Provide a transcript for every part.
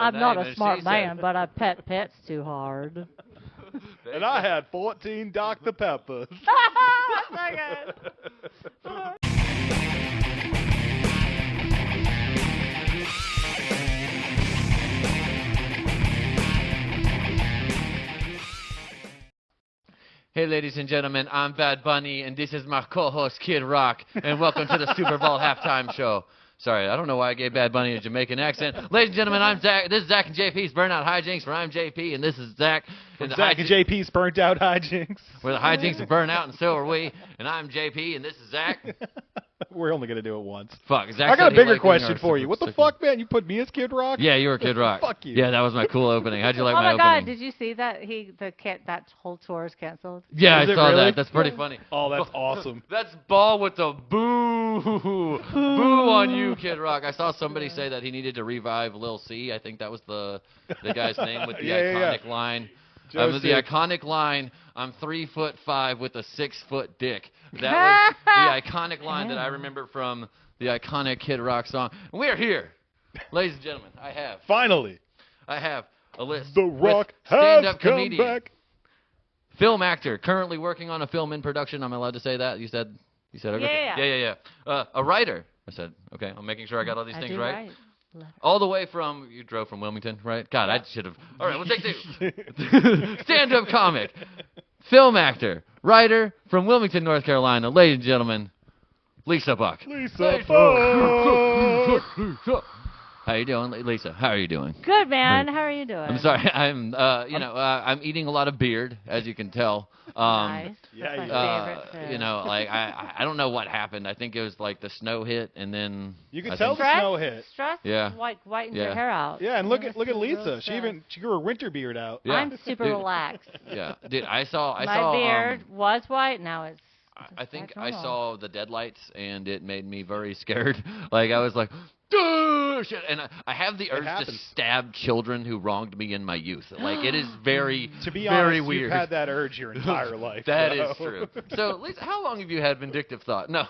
I'm name, not a and smart she man, said, but I pet pets too hard. And I had 14 Dr. Peppers. That's so good. Hey, ladies and gentlemen, I'm Bad Bunny, and this is my co-host, Kid Rock, and welcome to the Super Bowl halftime show. Sorry, I don't know why I gave Bad Bunny a Jamaican accent. Ladies and gentlemen, I'm Zach. This is Zach and JP's Burnout Hijinks, where I'm JP, and this is Zach. From Zach and JP's Burnt Out Hijinks. Where the hijinks are burnt out, and so are we. And I'm JP, and this is Zach. We're only going to do it once. Fuck, Zach I got a said he bigger liked question our for you. super What the sticky. fuck, man? You put me as Kid Rock? Yeah, you were Kid Rock. Fuck you. Yeah, that was my cool opening. How'd you like Oh my my God! opening? Did you see that that whole tour is canceled? Yeah, Is I it saw really? that. That's pretty funny. Oh, that's awesome. That's ball with the boo. Boo on you, Kid Rock. I saw somebody say that he needed to revive Lil C. I think that was the guy's name with the iconic line. With the iconic line, I'm 3'5" with a 6-foot dick. That was the iconic line that I remember from the iconic Kid Rock song. And we're here, ladies and gentlemen. Finally. I have a list. The Rock with has stand-up come comedian, back. film actor, currently working on a film in production. Am I allowed to say that? You said okay. Yeah. A writer. I said okay. I'm making sure I got all these things right. All the way from, you drove from Wilmington, right? God, I should have. All right, we'll take two. Stand-up comic, film actor, writer from Wilmington, North Carolina. Ladies and gentlemen, Lisa Buck. Lisa Buck. How you doing, Lisa? How are you doing? Good, man. How are you doing? I'm sorry. I'm eating a lot of beard, as you can tell. Nice. Yeah, That's you my favorite food. Like I don't know what happened. I think it was like the snow hit, and then You can I tell think- the snow hit. Stress Yeah. whitens Yeah. your hair out. Yeah, and look at Really Lisa. stressed. She grew her winter beard out. Yeah. I'm super Dude. relaxed. Yeah, dude. I saw. My beard was white. Now it's. I think back I normal. saw the deadlights, and it made me very scared. Like I was like, "Duh, shit," and I have the urge to happens. stab children who wronged me in my youth. Like it is very, To be very honest, weird. you've had that urge your entire life. That so. is true. So, Lisa, how long have you had vindictive thought? No.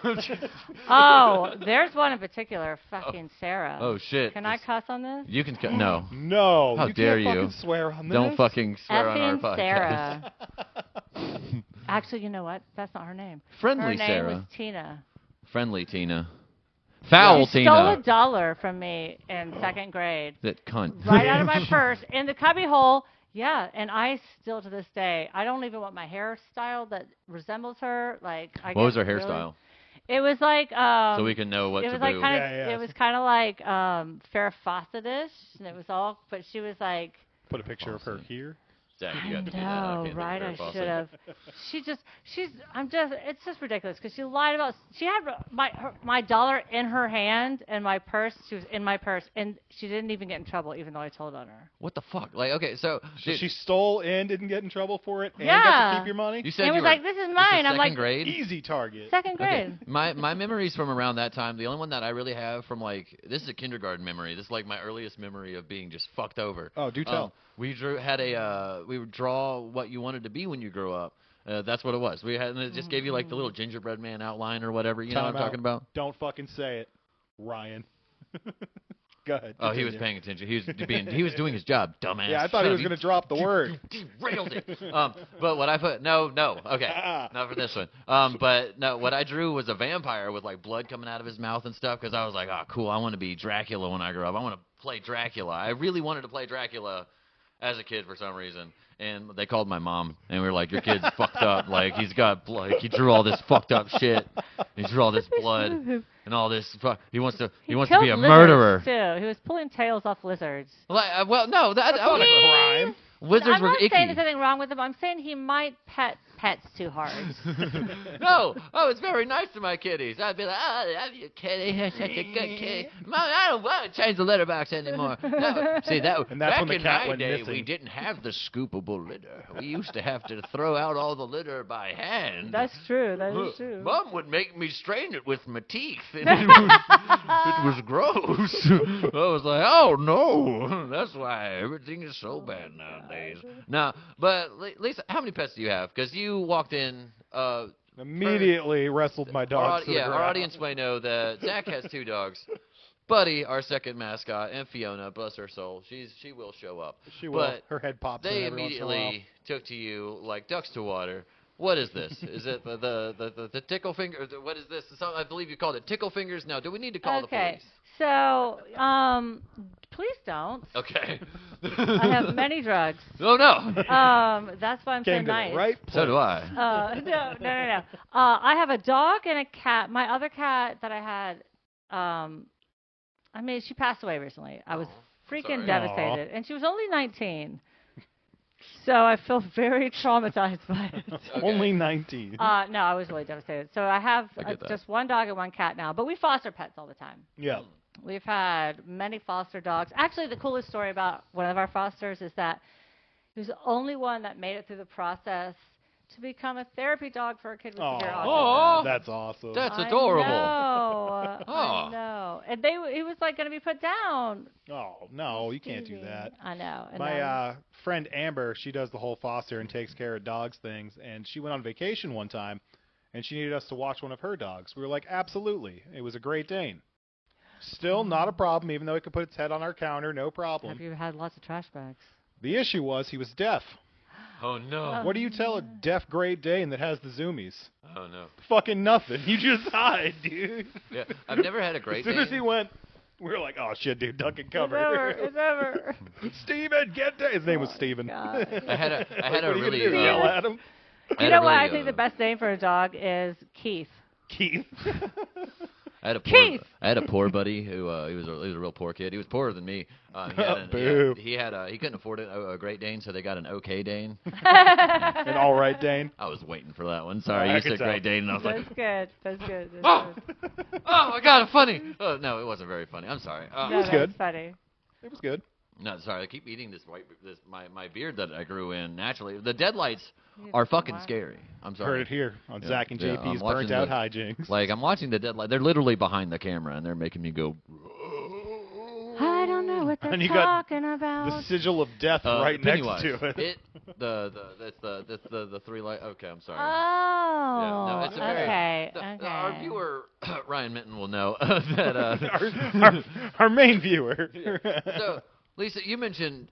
Oh, there's one in particular. Fucking Sarah. Oh shit. Can I cuss on this? You can no. No. How you dare can't you. fucking swear on this. Don't fucking swear on our Effing podcast. Sarah. Actually, you know what? That's not her name. Friendly Her name Sarah. was Tina. Friendly Tina. Foul She Tina. stole $1 from me in second grade, That cunt. right out of my purse in the cubby hole. Yeah, and I still to this day, I don't even want my hairstyle that resembles her. Like, What was her hairstyle? It was like So we can know what it to was like do. kind of Yeah. it was kind of like Farrah Fawcett-ish, and it was all, but she was like. Put a picture of her Awesome. here. Zach, I you have to do that. know, can't right? think of I her should have. It's just ridiculous because she lied about. She had my dollar in her hand and my purse. She was in my purse, and she didn't even get in trouble, even though I told on her. What the fuck? Like, okay, so So dude, she stole and didn't get in trouble for it and got Yeah. to keep your money? you said And it you was were like, "This is mine." I'm second like, grade. Easy target. second grade. Okay. My memories from around that time, the only one that I really have from like, this is a kindergarten memory. This is like my earliest memory of being just fucked over. Oh, do tell. We would draw what you wanted to be when you grew up. That's what it was. And it just gave you like the little gingerbread man outline or whatever. You know what I'm Time out. talking about? Don't fucking say it, Ryan. Go ahead. Oh, he was continue. paying attention. He was doing his job, dumbass. Yeah, I thought he was going to drop the word. Derailed it. But what I put, no, okay, not for this one. But no, what I drew was a vampire with like blood coming out of his mouth and stuff because I was like, oh, cool, I want to be Dracula when I grow up. I want to play Dracula. I really wanted to play Dracula as a kid for some reason. And they called my mom, and we were like, your kid's fucked up. Like, he's got blood. Like, he drew all this fucked up shit. He drew all this blood and all this. He wants to be a killed murderer. lizards, too. He was pulling tails off lizards. Like, well, no, That's not a crime. Wizards I'm were not icky. saying there's anything wrong with him. I'm saying he might pet pets too hard. No, it's very nice to my kitties. I'd be like, oh, I love you, kitty. You're such a good kitty. Mom, I don't want to change the litter box anymore. No, see that. And that's back when the in cat my went day, missing. we didn't have the scoopable litter. We used to have to throw out all the litter by hand. That's true. That is true. Mom would make me strain it with my teeth, and it was gross. I was like, oh no, that's why everything is so bad nowadays. No, but Lisa, how many pets do you have? Because you walked in. Immediately wrestled my dogs to the Our ground. audience may know that Zach has 2 dogs. Buddy, our second mascot, and Fiona, bless her soul, she will show up. She will. But Her head pops they in every once in a while. immediately took to you like ducks to water. What is this? Is it the tickle finger? What is this? I believe you called it tickle fingers. Now, do we need to call the police? So, please don't. Okay. I have many drugs. Oh no. That's why I'm Came so to nice. the right place. So do I. No. I have a dog and a cat. My other cat that I had, she passed away recently. I was freaking sorry. devastated, and she was only 19. So I feel very traumatized by it. Okay. Only 19. No, I was really devastated. So I have I get that. just one dog and one cat now, but we foster pets all the time. Yeah. We've had many foster dogs. Actually, the coolest story about one of our fosters is that he was the only one that made it through the process to become a therapy dog for a kid with severe autism. Aw. That's awesome. That's adorable. I Aw. know. And he was like going to be put down. Oh, no, you can't do that. I know. And My friend Amber, she does the whole foster and takes care of dogs things, and she went on vacation one time, and she needed us to watch one of her dogs. We were like, absolutely. It was a Great Dane. Still not a problem, even though it could put its head on our counter, no problem. have you had lots of trash bags? The issue was he was deaf. Oh no. What do you tell a deaf Great Dane that has the zoomies? Oh no. Fucking nothing. You just hide, dude. Yeah, I've never had a Great As soon as Dane. he went, we were like, oh shit, dude, duck and cover. It's over. Steven, get down. His name was Steven. God. I had a What are you really gonna do, yell at him? You know what? I think the best name for a dog is Keith. Keith. I Keith! had a poor buddy who he was a real poor kid. He was poorer than me. Boo. He couldn't afford a Great Dane, so they got an okay Dane. An all right Dane. I was waiting for that one. Sorry, I you could said tell. Great Dane, and I was like, That's good. That's good. That's oh, good. oh my God, funny. Oh no, it wasn't very funny. I'm sorry. No, was that's good. funny. It was good. No, sorry. I keep eating my beard that I grew in naturally. The deadlights are fucking Wow. scary. I'm sorry. Heard it here on Yeah, Zach and yeah, JP's I'm watching Burnt Out the- Hijinks. Like I'm watching the deadlight. They're literally behind the camera, and they're making me go. I don't know what they're And you got talking about. the sigil of death right Pennywise. next to it. That's the three light. Okay, I'm sorry. Oh, Yeah, no, it's a very- okay. The- Our viewer Ryan Minton will know that. our main viewer. So, Lisa, you mentioned.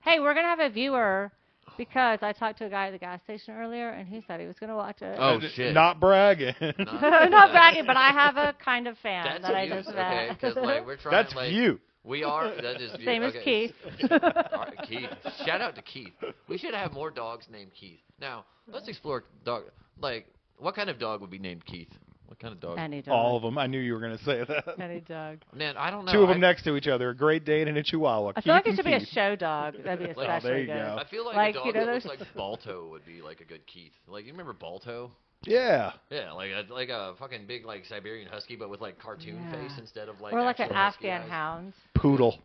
Hey, we're gonna have a viewer because I talked to a guy at the gas station earlier, and he said he was gonna watch it. Oh shit! Not bragging. Not bragging, but I have a kind of fan That's that I views, just okay? met. Because like we're trying. That's like, you. We are. That is views. Same as okay. Keith. All right, Keith. Shout out to Keith. We should have more dogs named Keith. Now let's explore dog. Like, what kind of dog would be named Keith? What kind of dog? Any dog. All of them. I knew you were going to say that. Any dog. Man, I don't know. Two of them next to each other, a Great Dane and a Chihuahua. I feel like Keith it should and be a Keith. show dog. That'd be Like, especially there you good. go. I feel like, Like, a dog you know, that looks those- like Balto would be like a good Keith. Like, you remember Balto? Yeah. Yeah, like a fucking big like Siberian Husky, but with like cartoon Yeah. face instead of like. Or like an actual husky Afghan eyes. hound. Poodle.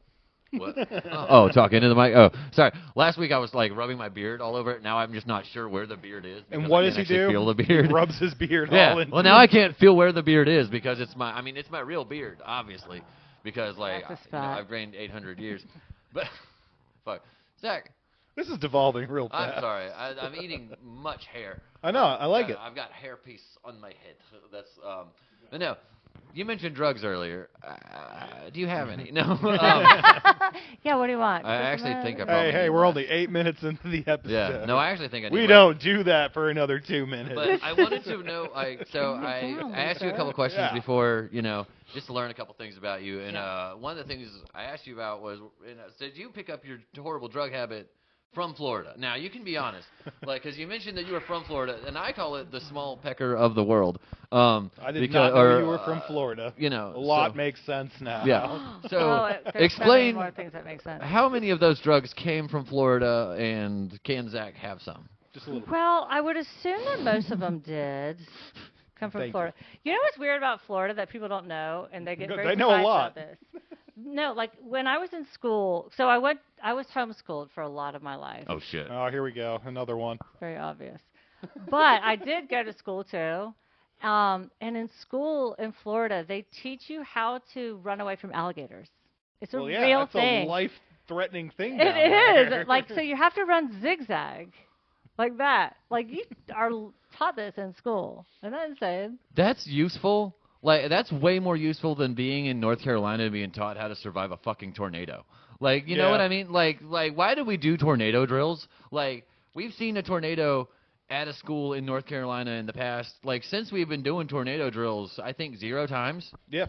What? Oh, talking into the mic. Oh, sorry. Last week I was like rubbing my beard all over it. Now I'm just not sure where the beard is. And because what I does can't he actually do? Feel the beard. He rubs his beard Yeah. all in. Well, now I can't feel where the beard is because it's my. I mean, it's my real beard, obviously, because like That's a you know, spot. I've reigned 800 years. But fuck, Zach. This is devolving real fast. I'm sorry. I'm eating much hair. I know. I like it. I've got hair piece on my head. That's But no, you mentioned drugs earlier. Do you have any? No. Yeah, what do you want? I actually Christmas? think I Hey, probably hey, need we're one. only 8 minutes into the episode. Yeah. No, I actually think I need We one. don't do that for another 2 minutes. But I wanted to know, so Calm it down, I asked you a couple Lisa. questions Yeah. before, just to learn a couple things about you. And Yeah. one of the things I asked you about was, did you pick up your horrible drug habit from Florida? Now, you can be honest, because you mentioned that you were from Florida, and I call it the small pecker of the world. I did not know you were from Florida. You know, A lot so- makes sense now. Yeah. So There's so many explain more things that make sense. how many of those drugs came from Florida, and can Zach have some? Just a little. Well, I would assume that most of them did come from Thank you. Florida. You know what's weird about Florida that people don't know, and they get very They know a surprised lot. about this? No, like when I was in school, so I was homeschooled for a lot of my life. Oh shit. Oh, here we go. Another one. Very obvious. But I did go to school too. And in school in Florida, they teach you how to run away from alligators. It's a Well, yeah, real that's thing. a life-threatening thing. It down there. is. Like, so you have to run zigzag like that. Like, you are taught this in school. Isn't that insane? That's useful. Like, that's way more useful than being in North Carolina and being taught how to survive a fucking tornado. Like, you know what I mean? Like, why do we do tornado drills? Like, we've seen a tornado at a school in North Carolina in the past. Like, since we've been doing tornado drills, I think 0 times. Yeah.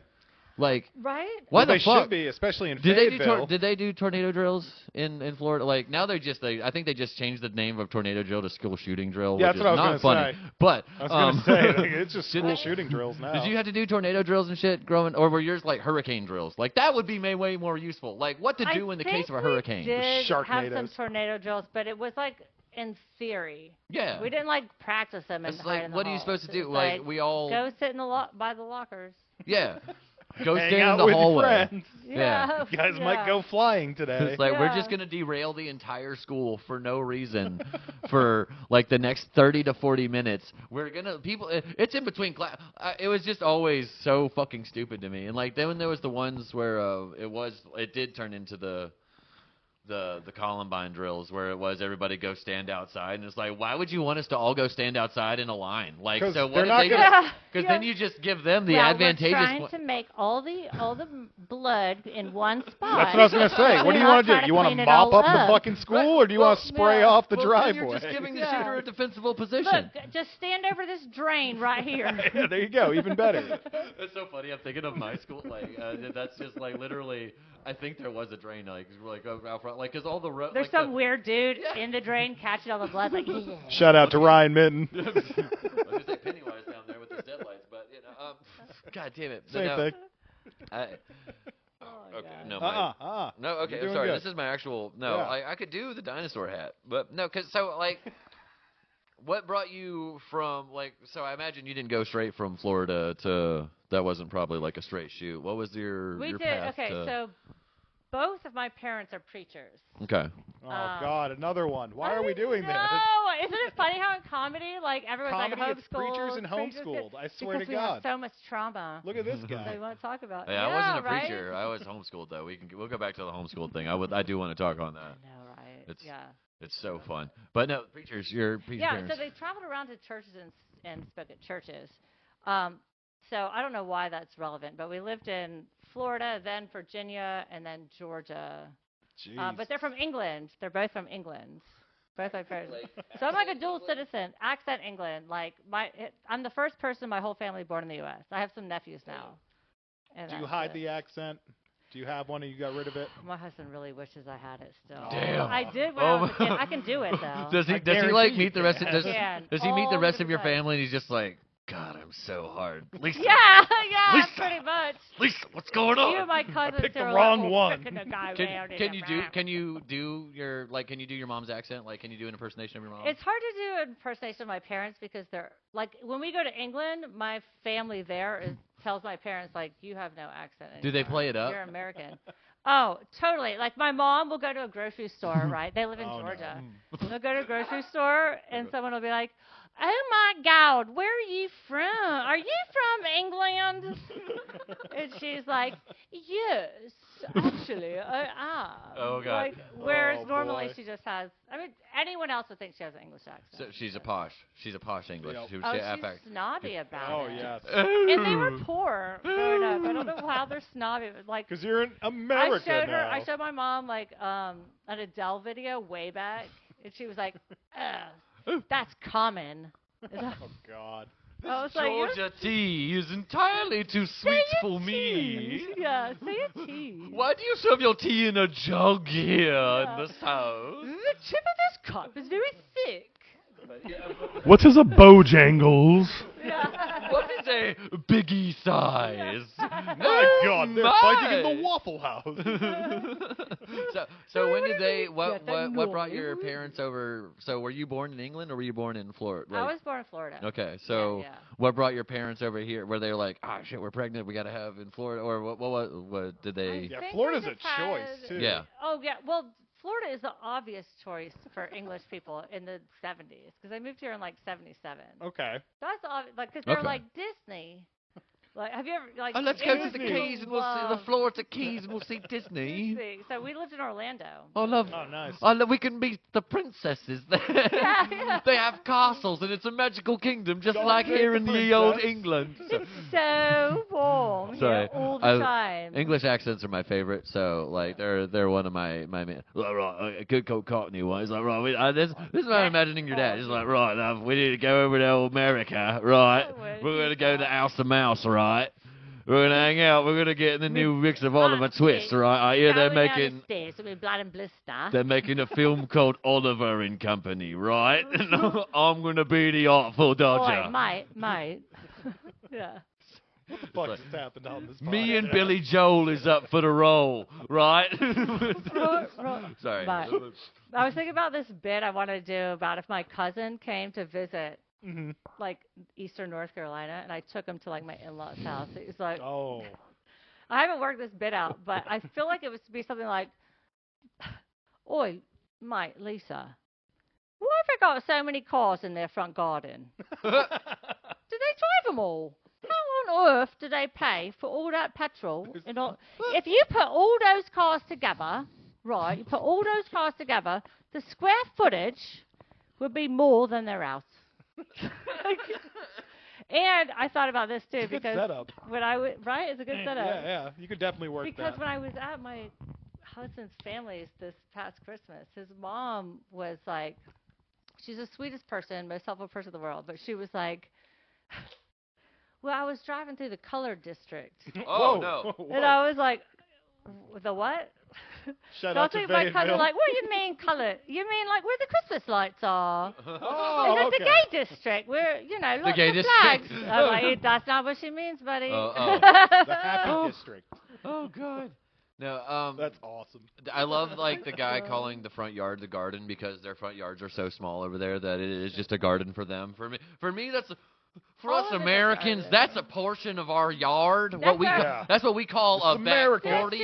Like, right? why Well, the they fuck? should be, especially in Did Fayetteville. they do tornado drills in Florida? Like, now I think they just changed the name of tornado drill to school shooting drill, Yeah, which that's is what I not was gonna funny. say. But I was going to say, like, it's just did school they- shooting drills now. Did you have to do tornado drills and shit growing, or were yours like hurricane drills? Like, that would be way more useful. Like, what to do in the case of a hurricane. We did have some Sharknadoes. tornado drills, but it was like in theory. Yeah. We didn't like practice them and It's hide like, in the what are you halls. supposed to It do? was Like, we all, go sit in by the lockers. yeah. Go Hang stand in out the with your hallway. friends. Yeah. You guys might go flying today. It's like, we're Yeah. just going to derail the entire school for no reason for, like, the next 30 to 40 minutes. We're going to, it's in between class. It was just always so fucking stupid to me. And, like, then when there was the ones where it did turn into the Columbine drills where it was everybody go stand outside, and it's like, why would you want us to all go stand outside in a line? Like, 'Cause so what they're if not they gonna- just, because Yeah. then you just give them the Well, advantageous we're trying one. to make all the blood in one spot. That's what I was going to say. What do you We're want to not do? You want trying to to clean it mop all up the up. fucking school, or do you want to spray yeah. off the Well, then driveway? you're just giving the Yeah. shooter a defensible position. Look, just stand over this drain right here. Yeah, there you go. Even better. It's so funny. I'm thinking of my school. Like, that's just like literally. I think there was a drain, like out front, like, because all the There's like some weird dude in the drain catching all the blood. Like, Shout out to Ryan Minton. I was gonna say Pennywise down there with his deadlights, but God damn it. Same thing. Okay, God. no, no. Okay, You're I'm doing sorry. good. This is my actual. No, Yeah. I could do the dinosaur hat, but no, because so like, what brought you from like? So I imagine you didn't go straight from Florida to. That wasn't probably like a straight shoot. What was your we your did. path Okay, to- so both of my parents are preachers. Okay. Oh, God, another one. Why are we doing this? No, isn't it funny how in comedy, like everyone's Comedy, like it's homeschooled, preachers and homeschooled. I swear because to we have God. so much trauma. Look at this So guy. we want to talk about. Yeah, I wasn't a right? preacher. I was homeschooled though. We'll go back to the homeschooled thing. I do want to talk on that. I know, right? It's- yeah. It's so fun. But no, preachers, your preacher Yeah, parents. so they traveled around to churches and spoke at churches. So I don't know why that's relevant, but we lived in Florida, then Virginia, and then Georgia. Jeez. But they're from England. They're both from England. Both my parents. So I'm like a dual citizen. Accent England. Like I'm the first person in my whole family born in the U.S. I have some nephews now. And Do you that's hide it. the accent? Do you have one, or you got rid of it? My husband really wishes I had it still. Damn. I did when I was a kid. I can do it though. Does he I like guarantee meet the you rest of can. does, Can. does he meet the All rest the of your time. family and he's just like, God, I'm so hard. Lisa, Yeah, Lisa. pretty much. Lisa, what's going Even on? my cousins picked the are wrong like, one. "Well, picking a guy Can, around can in you a do map." can you do your mom's accent? Like, can you do an impersonation of your mom? It's hard to do an impersonation of my parents because they're like when we go to England, my family there tells my parents like you have no accent anymore. Do they play it up? You're American. Oh, totally. Like my mom will go to a grocery store, right? They live in Oh, no. Georgia. They'll go to a grocery store and someone will be like, "Oh my God, where are you from? Are you from England?" And she's like, "Yes, actually, I am." Oh, God. Like, whereas Oh, normally boy. she just has. I mean, anyone else would think she has an English accent. So she's a posh. She's a posh English. Yep. She- Oh, she- she's snobby about Oh, it. yes. And they were poor growing up. I don't know how they're snobby. But like, Because you're in I America showed her. now. I showed my mom like an Adele video way back, and she was like, "That's common." And Oh, God. I was like, "You're Georgia tea is entirely too sweet for me. Yeah, say a tea. Why do you serve your tea in a jug here Yeah. in this house? The tip of this cup is very thick. What is a Bojangles? Yeah. What is a biggie size? My God, they're fighting in the Waffle House. so when did they? Get the What brought your noise. parents over? So were you born in England or were you born in Florida? I was born in Florida. Okay, so yeah. what brought your parents over here? Were they like, ah, shit, we're pregnant, we gotta have in Florida, or what did they? Yeah, think Florida's we a just had- choice, too. Yeah. Oh, yeah. Well, Florida is the obvious choice for English people in the 70s because they moved here in like 77. Okay. That's obvious, like, because they're Okay. like Disney. Like, have you ever like? Oh, let's go to the Disney. Keys and we'll see the Florida Keys and we'll see Disney. Disney. So we lived in Orlando. Oh, love. Oh, nice. Oh, look, we can meet the princesses there. Yeah. They have castles and it's a magical kingdom, just Don't like make here the in the old princess. England. It's so warm Sorry. here all the time. English accents are my favorite, so like they're one of my main. Like, right, a good cold Cockney one. He's like, right, this is what I'm imagining your dad. He's like, right, love, we need to go over to America, right? We're gonna go to House of Mouse, right? We're gonna hang out. We're gonna get in the new mix of Oliver Twist, right? I hear they're making. They're making a film called Oliver and Company, right? And I'm gonna be the Artful Dodger. Boy, mate. Yeah. What the fuck just happened on this Me and podcast? Billy Joel is up for the role, right? Sorry. Right. I was thinking about this bit I wanted to do about if my cousin came to visit, Mhm. like, Eastern North Carolina, and I took him to, like, my in-laws' house. It's like, Oh. I haven't worked this bit out, but I feel like it would be something like, Oi, mate, Lisa, why have they got so many cars in their front garden? Do they drive them all? How on earth do they pay for all that petrol? And all, if you put all those cars together, right, you put all those cars together, the square footage would be more than their house. And I thought about this too It's a good because setup. when I was right, it's a good setup. Yeah. You could definitely work Because that. when I was at my husband's family's this past Christmas, his mom was like, she's the sweetest person, most helpful person in the world, but she was like, well, I was driving through the color district, Oh, Whoa. no. Whoa. and I was like, the what? Shout So I out to think my cousin Fayetteville. like, what do you mean color? You mean like where the Christmas lights are? Oh, Is it okay. the gay district where, you know, lots gay of district. flags? I'm like, that's not what she means, buddy. Oh. The happy district. Oh, God. No, That's awesome. I love like the guy calling the front yard the garden because their front yards are so small over there that it is just a garden for them. For me, that's for All us of it is Americans. garden. That's a portion of our yard. That's our- Yeah. That's what we call It's a back American. 40.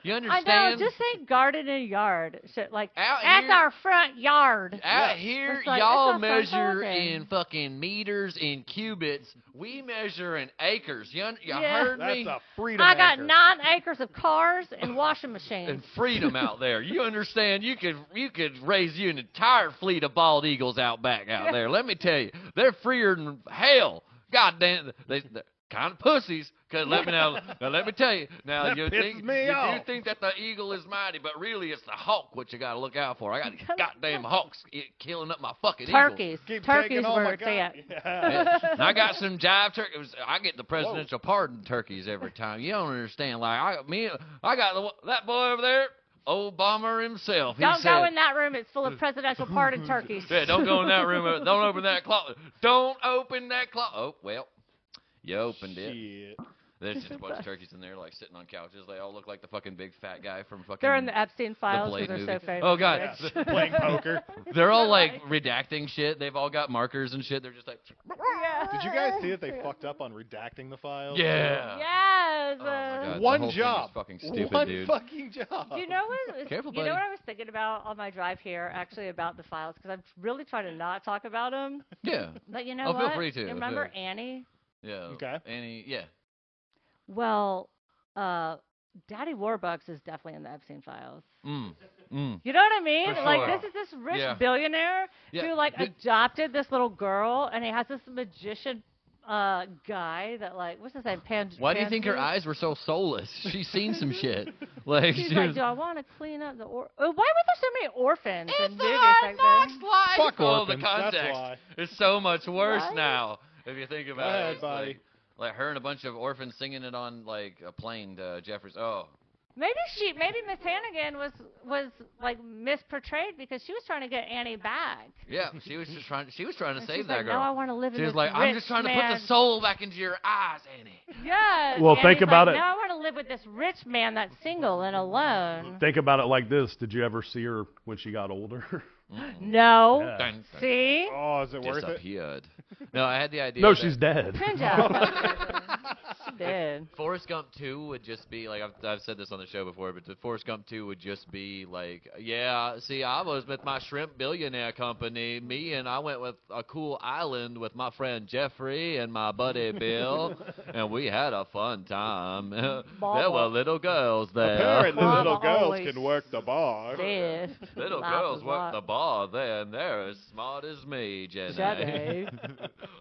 You I understand? know, just say garden and yard. Shit, like, Out that's here- our front yard. Out here, It's like, y'all that's not fun measure talking. in fucking meters, in cubits. We measure in acres. You Yeah. heard That's me? a freedom I got anchor. 9 acres of cars and washing machines. And freedom out there. You understand? You could raise you an entire fleet of bald eagles out back out there. Let me tell you, they're freer than hell. God damn, they're kind of pussies. Cause let me tell you. Now That you pisses me you off. do think that the eagle is mighty, but really it's the hawk what you got to look out for. I got goddamn hawks killing up my fucking eagle. Turkeys. Keep Turkeys taking all my were guys. it. Yeah. And I got some jive turkeys. I get the presidential pardon turkeys every time. You don't understand. Like I got that boy over there, Obama himself. He Don't said, go in that room. It's full of presidential pardon turkeys. Yeah, don't go in that room. Don't open that closet. Don't open that closet. Oh well, you opened it. Shit. There's just a bunch of turkeys in there, like sitting on couches. They all look like the fucking big fat guy from fucking. They're in the Epstein files Blade because they're movie. so famous. Oh God, Yeah. Playing poker. they're all like redacting shit. They've all got markers and shit. They're just like, Yeah. Did you guys see that they fucked up on redacting the files? yeah. Yes. Oh my God, the One whole thing is job. fucking stupid, One dude. fucking job. You know what? Careful, you know buddy. what I was thinking about on my drive here, actually, about the files, because I'm really trying to not talk about them. Yeah. But you know Oh, what? feel free to. You remember Annie? Yeah. Okay. Annie. Yeah. Well, Daddy Warbucks is definitely in the Epstein files. Mm. You know what I mean? For Like, sure. this is this rich Yeah. billionaire Yeah. who, like, Did- adopted this little girl, and he has this magician guy that, like, what's his name? Why do you think her Panju? eyes were so soulless? She's seen some shit. Like She's she like, was, do I want to clean up the why were there so many orphans in it's movies a back hard then? knocks life. Fuck Oh, the orphans, that's context why. is so much worse Right? now. If you think about ahead, it, it's buddy. like her and a bunch of orphans singing it on like a plane to Jeffries. Oh, Maybe Miss Hannigan was like misportrayed because she was trying to get Annie back. yeah, she was trying to And save she's that like, girl. No, I want to live in She was this like, I'm just rich trying to put man. the soul back into your eyes, Annie. Yes. Well, and think he's about like, it. No, I want to live with this rich man that's single and alone. Think about it like this. Did you ever see her when she got older? No. Yeah. Dun, dun. See? Oh, is it worth it? Disappeared. No, I had the idea. No, that- she's dead. Cringe ass. did. Forrest Gump 2 would just be like I've said this on the show before, but the Forrest Gump 2 would just be like, yeah, see, I was with my shrimp billionaire company. I went with a cool island with my friend Jeffrey and my buddy Bill, and we had a fun time. There were little girls there. Apparently, Mama little girls always can work the bar. Did. Little Laugh girls a work lot. the bar there, and they're as smart as me, Jenny. Jenny.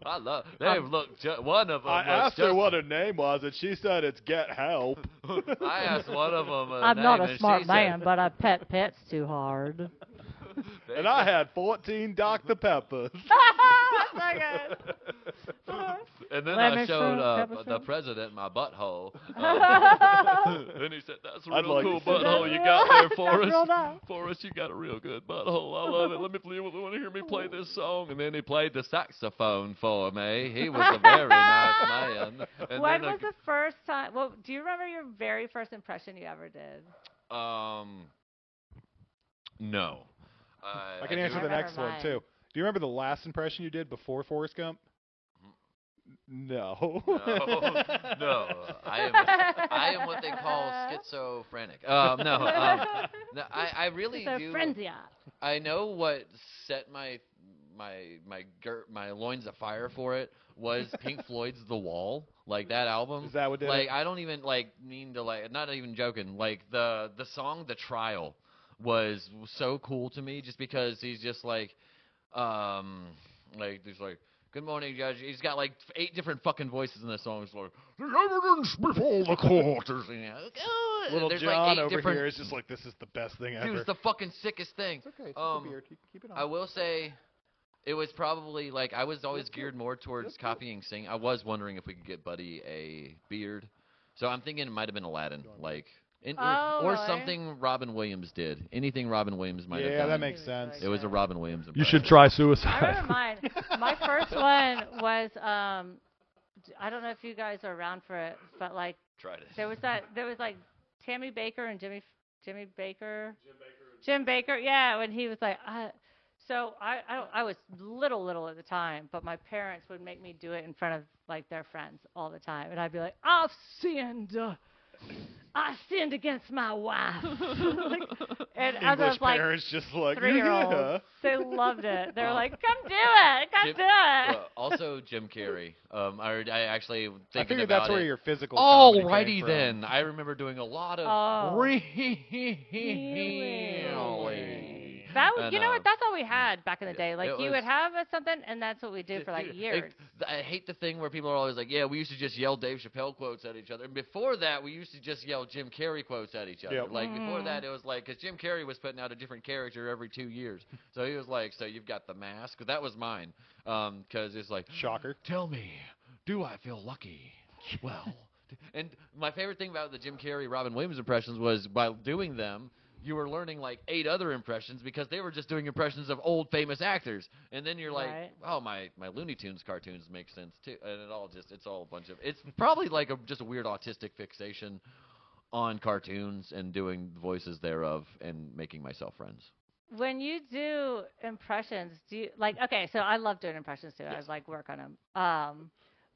I love. They look. One of them. I asked her just, what her name was, and she said it's Get Help. I asked one of them. I'm not name, a and smart she man, said, but I pet pets too hard. And I had 14 Dr. Peppers. That's so good. And then Lemon I showed shrimp, pepper the shrimp. president my butthole. And he said, "That's a I'd real like cool to see butthole that. you got there, That's Forrest. real nice. Forrest, you got a real good butthole. I love it. Let me play. Want to hear me play this song?" And then he played the saxophone for me. He was a very nice man. And When then was the first time? Well, do you remember your very first impression you ever did? No. I can do answer the remember next one, mine. too. Do you remember the last impression you did before Forrest Gump? No. No, I am what they call schizophrenic. No, I really So do. frenzy. I know what set my loins afire for it was Pink Floyd's The Wall, like that album. Is that what did like it? I don't even mean to not even joking. Like the song The Trial was so cool to me just because he's just there's good morning, Judge. He's got 8 different fucking voices in the song. It's like, the evidence before the court is, Little there's John 8 over different. here is just like, this is the best thing ever. Dude, it's the fucking sickest thing. It's okay. It's just a beard. Keep it on. I will say, it was probably I was always geared more towards copying sing. I was wondering if we could get Buddy a beard, so I'm thinking it might have been Aladdin, or really? something Robin Williams did. Anything Robin Williams might have Yeah, done. that makes sense. It was a Robin Williams impression. You should try I suicide. remember mine. My first one was I don't know if you guys are around for it, but Tried it. there was Tammy Baker and Jim Baker, yeah, when he was so I was little at the time, but my parents would make me do it in front of their friends all the time, and I'd be like, I sinned against my wife. And as I English was parents just like, 3-year-olds, yeah. they loved it. They were like, come do it, do it. Also, Jim Carrey. I actually I thinking figured about that's where it. your physical comedy came Alrighty from. then. I remember doing a lot of That was, And, you know what? That's all we had back in the day. it You was- would have something, and that's what we did for Dude, years. I hate the thing where people are always like, yeah, we used to just yell Dave Chappelle quotes at each other. And before that, we used to just yell Jim Carrey quotes at each other. Yep. Before that, it was because Jim Carrey was putting out a different character every 2 years. So he was like, so you've got The Mask. That was mine. Because it's like, Shocker. tell me, do I feel lucky? Well, and my favorite thing about the Jim Carrey, Robin Williams impressions was by doing them, you were learning 8 other impressions because they were just doing impressions of old famous actors. And then you're like, Right. oh, my Looney Tunes cartoons make sense too. And it's all a bunch of, it's probably just a weird autistic fixation on cartoons and doing voices thereof and making myself friends. When you do impressions, do you okay? So I love doing impressions too. Yes. I work on them.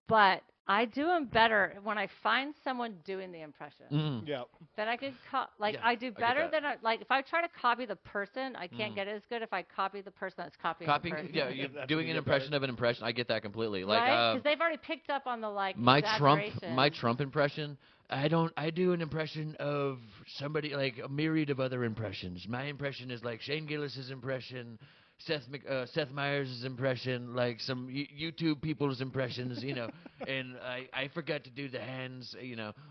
But I do them better when I find someone doing the impression. Mm. Yep. Then I could Yeah, I do I get better that. than if I try to copy the person, I can't get it as good if I copy the person that's copying the person. Yeah, you're That's doing when an you get impression of an impression. I get that completely. Right? Because they've already picked up on the my exaggeration. Trump impression. I do an impression of somebody a myriad of other impressions. My impression is Shane Gillis's impression, Seth Meyers' impression, some YouTube people's impressions, and I forgot to do the hands,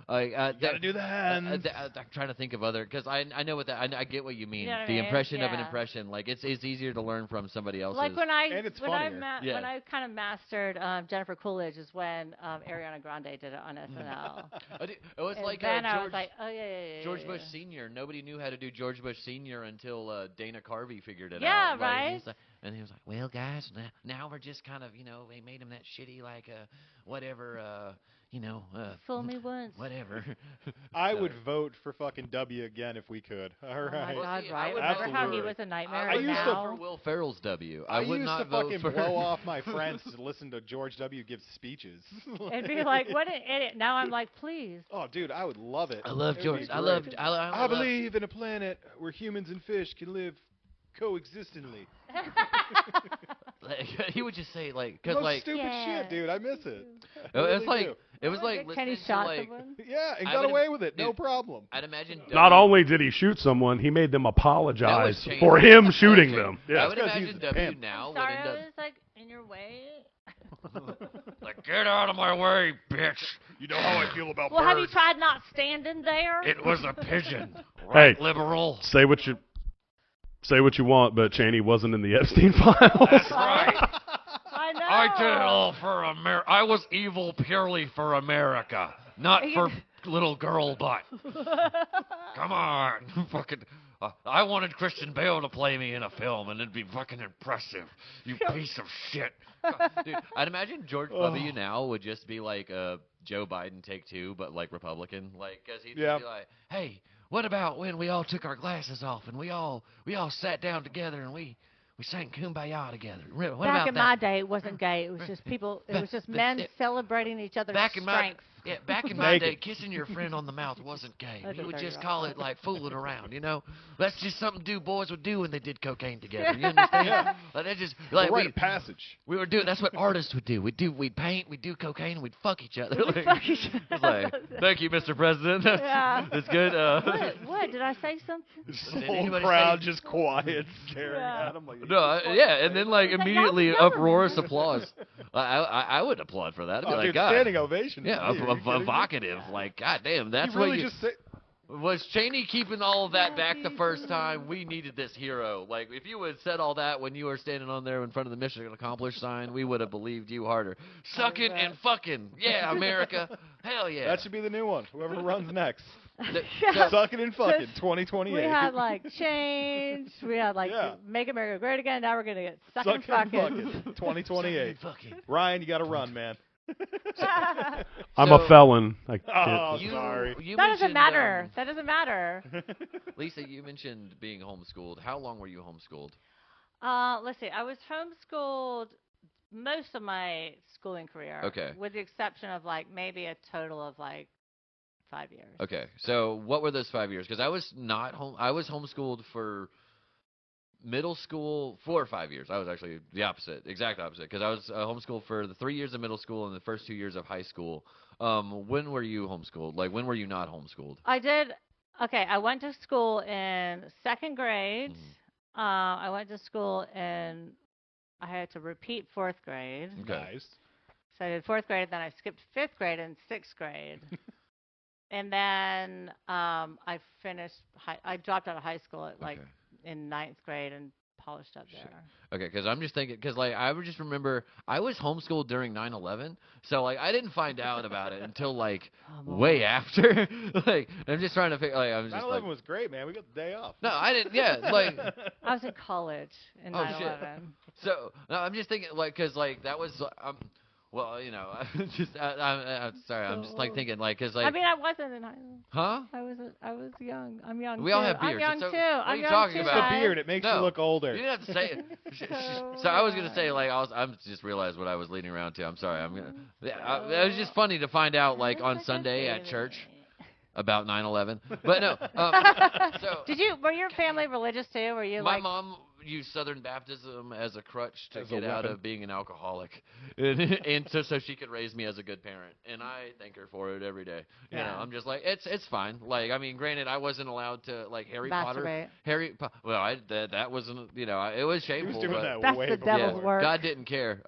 Gotta do the hands. I'm trying to think of other, because I know what I get what you mean. You know what I The mean? impression of an Yeah. impression, it's easier to learn from somebody else's. When I And it's when I funnier. Yeah. when I kind of mastered Jennifer Coolidge is when Ariana Grande did it on SNL. It was And like then I George, was like, oh yeah. George Bush Sr. Nobody knew how to do George Bush Sr. until Dana Carvey figured it Yeah, out. right. And he was like, well, guys, now we're just kind of, we made him that shitty, whatever, Fool me once. whatever. I So- would vote for fucking W again if we could. All Oh my right. God, see, I right? would Remember how he absolutely- was a nightmare? I used used to- to for Will Ferrell's W. I would used not to vote fucking for blow off my friends to listen to George W. give speeches. It'd be like, what an idiot. Now I'm like, please. Oh, dude, I would love it. I love It would George. be I great. loved. I I love- believe in a planet where humans and fish can live coexistently. Like, he would just say like, Most cause like stupid Yeah. shit, dude. I miss it. I it's really like do. it was like Can he listening to shot like. someone? Yeah, and I got would- away with it. No dude, problem. I'd imagine. Not W- only did he shoot someone, he made them apologize changed. for him shooting Okay. them. I Yeah. would That's 'cause imagine he's a W pimp. now would Sorry, end I up was like in your way. like, get out of my way, bitch. You know how I feel about Well, have you tried not standing there? It was a pigeon. Hey. Right, liberal. Say what you want, but Cheney wasn't in the Epstein files. Right. I know. I did it all for America. I was evil purely for America, not for little girl butt. Come on, fucking. I wanted Christian Bale to play me in a film, and it'd be fucking impressive. You piece of shit. Dude, I'd imagine George W. now would just be like Joe Biden take two, but like Republican, like, cause he'd just be like, hey, what about when we all took our glasses off and we all sat down together and we sang Kumbaya together? What Back about in that? my day, it wasn't gay. It was just people. It was just men celebrating each other's Back in my strength. back in my day, Naked. kissing your friend on the mouth wasn't gay. That's We a would just 30-year-old. call it like fooling around, you know. That's just something boys would do when they did cocaine together. You understand? Like that just like Rite of passage. we were doing. That's what artists would do. We'd paint, we'd do cocaine, and we'd fuck each other. We'd Like, fuck each it's other. like, thank you, Mr. President. Yeah. That's good. What? Did I say something? The Did whole anybody crowd say- just quiet, staring Yeah. at him like. No, yeah, and then like Like, immediately y'all remember. uproarious applause. I would applaud for that. I'd be Oh, like, dude, God, standing ovation. yeah, Are you kidding me? evocative. Like, God damn, that's You really what you. just say. Was Cheney keeping all of that back the first time? We needed this hero. Like, if you had said all that when you were standing on there in front of the Mission Accomplished sign, we would have believed you harder. Sucking and fucking. Yeah, America. Hell yeah. That should be the new one. Whoever runs next. Yeah. Sucking and fucking 2028. We had like change. We had like Yeah. make America great again. Now we're gonna get sucking and Sucking and fucking. fucking 2028. Fucking. Ryan, you got to run, man. I'm So- a felon. I can't. Oh, You, sorry. you That doesn't mentioned, matter. That doesn't matter. Lisa, you mentioned being homeschooled. How long were you homeschooled? Let's see. I was homeschooled most of my schooling career. Okay. With the exception of like maybe a total of like 5 years. Okay, so what were those 5 years? Because I was not home. I was homeschooled for middle school 4 or 5 years. I was actually the opposite, exact opposite. Because I was homeschooled for the 3 years of middle school and the first 2 years of high school. When were you homeschooled? Like, when were you not homeschooled? I did. Okay, I went to school in second grade. Mm-hmm. I went to school and I had to repeat fourth grade. Okay. Nice. So I did fourth grade, then I skipped fifth grade and sixth grade. And then I finished. I dropped out of high school at like Okay. in ninth grade and polished up there. Okay, because I'm just thinking, because like I would just remember I was homeschooled during 9/11, so like I didn't find out about it until like way after. Like I'm just trying to figure. Like I was just 9/11 like, was great, man. We got the day off. no, I didn't. Yeah, like I was in college in Oh, shit. 9/11. so. No, I'm just thinking like because like that was well, you know, I'm sorry. I'm just like thinking like because like I mean, I wasn't in high school. huh? I was young. I'm young. We too. all have I'm beards. young It's so- too. what are I'm you young talking too, It's about? the guys. beard. It makes No. you look older. You didn't have to say it. So So I was gonna young. say like I'm just realized what I was leading around to. I'm sorry. I'm gonna. Yeah, it was just funny to find out like on Sunday at church about 9/11. But no. So Were your family religious too? Were you my like mom used Southern Baptism as a crutch to As a get out weapon. of being an alcoholic, and so she could raise me as a good parent. And I thank her for it every day. You know, Yeah. I'm just like it's fine. Like I mean, granted, I wasn't allowed to like Harry Potter. masturbate? Well, that wasn't it was He shameful. was doing but, that That's way the before. devil's work. God didn't care.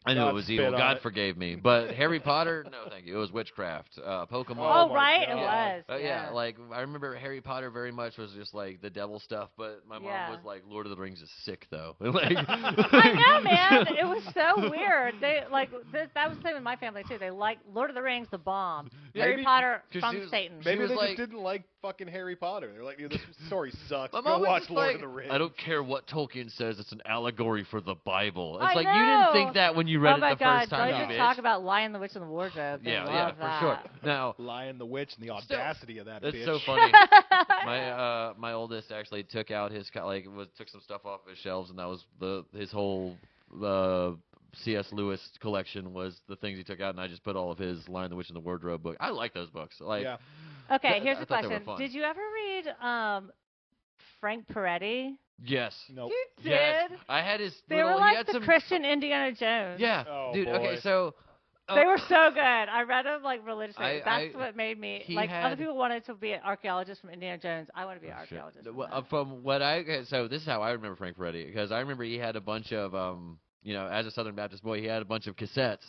I knew God it was spit evil. on God it. forgave me. But Harry Potter, no, thank you. It was witchcraft. Pokemon. Oh, my right, it God. was. Yeah, like I remember Harry Potter very much was just like the devil stuff, but my mom Yeah. was like, Lord of the Rings is sick though. Like, I know, man. It was so weird. They like that was the same with my family too. They like Lord of the Rings, the bomb. Harry Maybe- Potter 'cause from she was- Satan. she Maybe was they like- just didn't like fucking Harry Potter. They're like, this story sucks. My Go mom was watch just Lord like, of the Rings. I don't care what Tolkien says. It's an allegory for the Bible. It's I like you didn't think know. that when you read Oh it my the God! first time, Don't you even bitch. talk about Lion, the Witch, and the Wardrobe. They Yeah, love for sure. that. Now, Lion the Witch and the audacity of that that's bitch. so funny. My oldest actually took out his took some stuff off his shelves, and that was his whole C.S. Lewis collection was the things he took out, and I just put all of his Lion, the Witch, and the Wardrobe book. I like those books. Like, Yeah. Okay, I here's the thought they were question: fun. Did you ever read Frank Peretti? yes, Nope. You did. yes. I had his. They little, were he like had the some, Christian Indiana Jones. Yeah, Oh, dude. boy. Okay, so. They were so good. I read them like religiously. That's I- what made me he like. Other had- people wanted to be an archaeologist from Indiana Jones. I want to be an Oh, shit. archaeologist. From Well, that. From what so this is how I remember Frank Peretti, because I remember he had a bunch of as a Southern Baptist boy, he had a bunch of cassettes,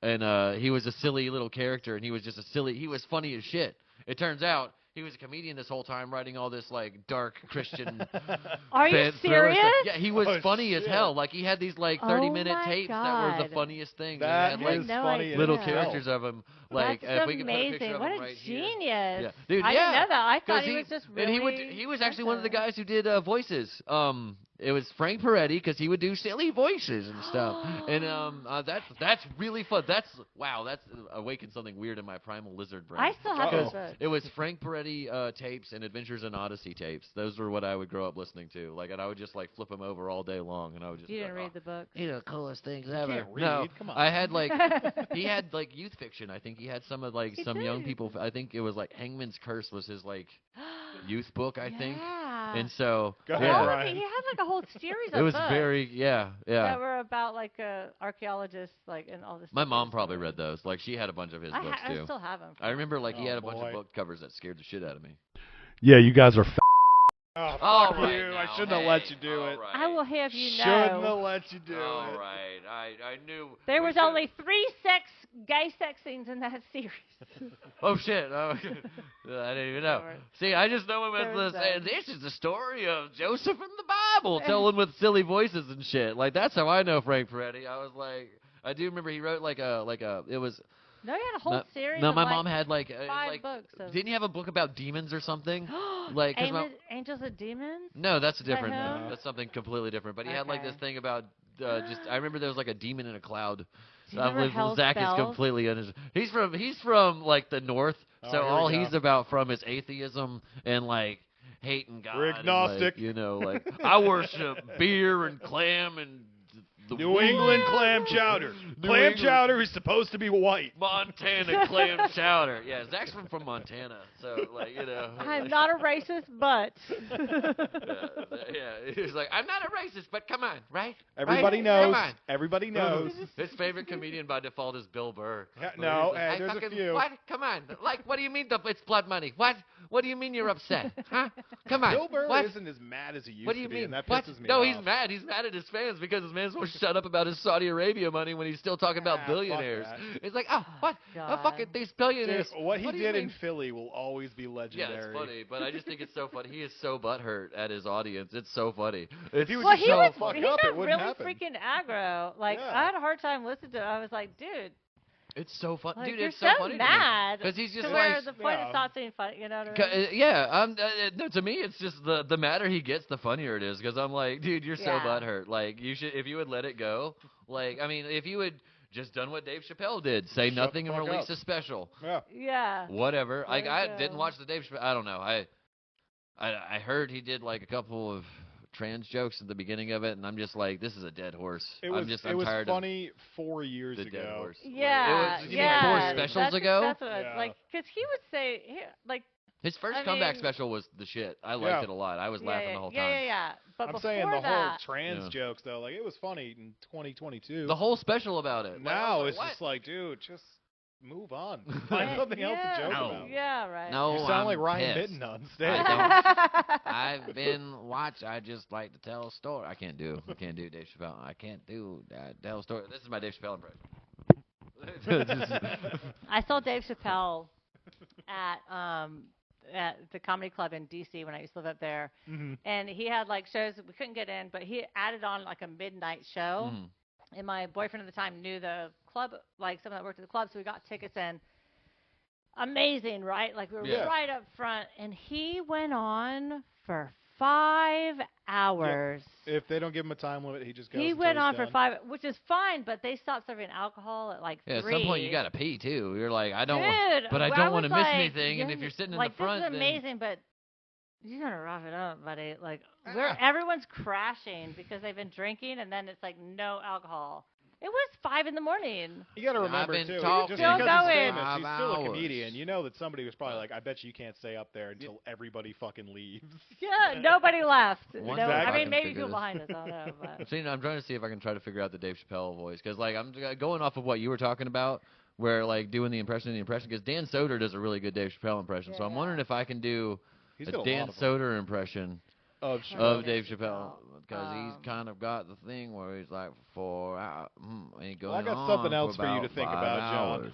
and he was a silly little character, and he was funny as shit. It turns out he was a comedian this whole time, writing all this like dark Christian. Are you fan thriller serious? stuff. Yeah, he was Oh, funny as shit. hell. Like he had these like Oh 30-minute my tapes that were the God. funniest thing. That and he I had is had no funny. in little idea. itself. characters of him. Like That's if we could put a amazing. picture of What him a right here. genius! Yeah. Dude, I didn't know that. I thought 'Cause he was just really. and he was actually one of the into it. guys who did voices. It was Frank Peretti because he would do silly voices and stuff. And that's really fun. That's awakened something weird in my primal lizard brain. I still have Uh-oh. those books. It was Frank Peretti tapes and Adventures in Odyssey tapes. Those were what I would grow up listening to. Like, and I would just like flip them over all day long, and I would just. You be didn't like, read the books. You know, coolest things ever. can't read. No, Come on. I had like he had like youth fiction. I think he had some of like He some young did. people. I think it was like Hangman's Curse was his like youth book. I think. Yeah. And so Go All ahead, of Brian. it- he had like a whole series of it was books very yeah. that were about like archaeologists, like and all this. My stuff mom that probably was- read those. Like she had a bunch of his books I too. still have them. I remember like he Oh, had a bunch boy. of book covers that scared the shit out of me. Yeah, you guys are. Oh, All fuck right you. now, I shouldn't have let hey, you do all it. right. I will have you Shouldn't know. have let you do All it. right, I knew. There we was should've- only 3 gay sex scenes in that series. Oh shit! Oh, I didn't even know. Sorry. See, I just know him There was as the. that. This is the story of Joseph in the Bible, telling with silly voices and shit. Like that's how I know Frank Peretti. I was like, I do remember he wrote like a. It was. No, he had a whole No, series. no, of my like mom had like. It was 5 like books. Of didn't you have a book about demons or something? Like, 'cause my- Angels and Demons. No, that's that different. him? That's something completely different. But he had like Okay. this thing about just. I remember there was like a demon in a cloud. Do you remember Hell's Zach is Bells? completely he's from like the north, Oh, so here we all go. he's about from is atheism and like hating God. We're and, agnostic. like, you know, like I worship beer and clam and the New England clam chowder. New Clam England. chowder is supposed to be white. Montana clam chowder. Yeah, Zach's from Montana, so like you know. I'm not a racist, but. yeah, he's like, I'm not a racist, but come on, right? Everybody Right? knows. Come on. Everybody knows. His favorite comedian by default is Bill Burr. Yeah, Where no, he's like, hey, I there's a fucking- few. What? Come on. Like, what do you mean it's blood money? What? What do you mean you're upset? Huh? Come on. Bill Burr what? isn't as mad as he used What do you to be, mean? and that What? pisses me No, off. he's mad. He's mad at his fans because his fans won't shut up about his Saudi Arabia money when he's still talking about fuck billionaires. that. It's like, oh, what? Oh, God. fuck it, these billionaires. Dude, what he do you did in mean? Philly will always be Yeah, legendary. it's funny, but I just think it's so funny. He is so butthurt at his audience. It's so funny. It's he would Well, just he shut was the fuck he up, got it wouldn't really happen. freaking aggro. Like Yeah. I had a hard time listening to it. I was like, dude, It's so fun, like, dude. you're It's so funny mad. because he's just to like, where the point yeah. is not saying funny. You know what I mean? yeah. No, to me, it's just the madder he gets, the funnier it is. Because I'm like, dude, you're so Yeah. butthurt. Like, you should, if you would let it go. Like, I mean, if you would just done what Dave Chappelle did, say Shut nothing the and fuck release up. a special, Yeah. Yeah. whatever. There Like, you I go. didn't watch the Dave Chappelle. I don't know. I heard he did like a couple of trans jokes at the beginning of it, and I'm just like, this is a dead horse. It was, I'm tired funny 4 years of the dead ago. horse. Like, Yeah. it was, you yeah. mean 4 Dude. specials that's, ago? That's what I Yeah. like, because he would say, like, His first I comeback mean- special was the shit. I liked Yeah. it a lot. I was yeah, laughing yeah, the whole yeah, time. yeah, yeah. But I'm before saying the whole that, trans Yeah. jokes though, like it was funny in 2022. The whole special about it. Like, I now was it's like, just like, dude, just move on. yeah, Find something else to joke No. about. Yeah, right. No, You sound I'm like Ryan pissed. Minton on I stage. I've been I just like to tell a story. I can't do Dave Chappelle. I can't do tell a story. This is my Dave Chappelle impression. I saw Dave Chappelle at the comedy club in DC when I used to live up there, Mhm. and he had like shows that we couldn't get in, but he added on like a midnight show. Mhm. And my boyfriend at the time knew the club, like someone that worked at the club, so we got tickets in. amazing, right? Like we were Yeah. right up front, and he went on for 5 hours. If they don't give him a time limit, he just goes. He until went he's on for done. 5, which is fine, but they stopped serving alcohol at like 3. Yeah, at some point you gotta pee too. You're like, I don't, Dude, but I well, don't want was to miss like, anything. And if you're sitting in the front, this is then amazing, but you gotta rough it up, buddy. Like, everyone's crashing because they've been drinking, and then it's like no alcohol. It was 5 in the morning. You got to I've remember been too, talking just Still because he's going. famous, he's still a 5 comedian. hours. You know that somebody was probably like, "I bet you can't stay up there until everybody fucking leaves." Yeah, nobody left. One No, second. I mean, maybe Figure people this. behind us. I don't know. But. I'm trying to see if I can try to figure out the Dave Chappelle voice, because like I'm going off of what you were talking about, where like doing the impression of the impression, because Dan Soder does a really good Dave Chappelle impression. So I'm Yeah. wondering if I can do He's a got a Dan lot of them. Soder impression Of Oh, of Dave Dave Chappelle, because he's Um, kind of got the thing where he's like 4 hours. And Well, I got something else for you to think about, John.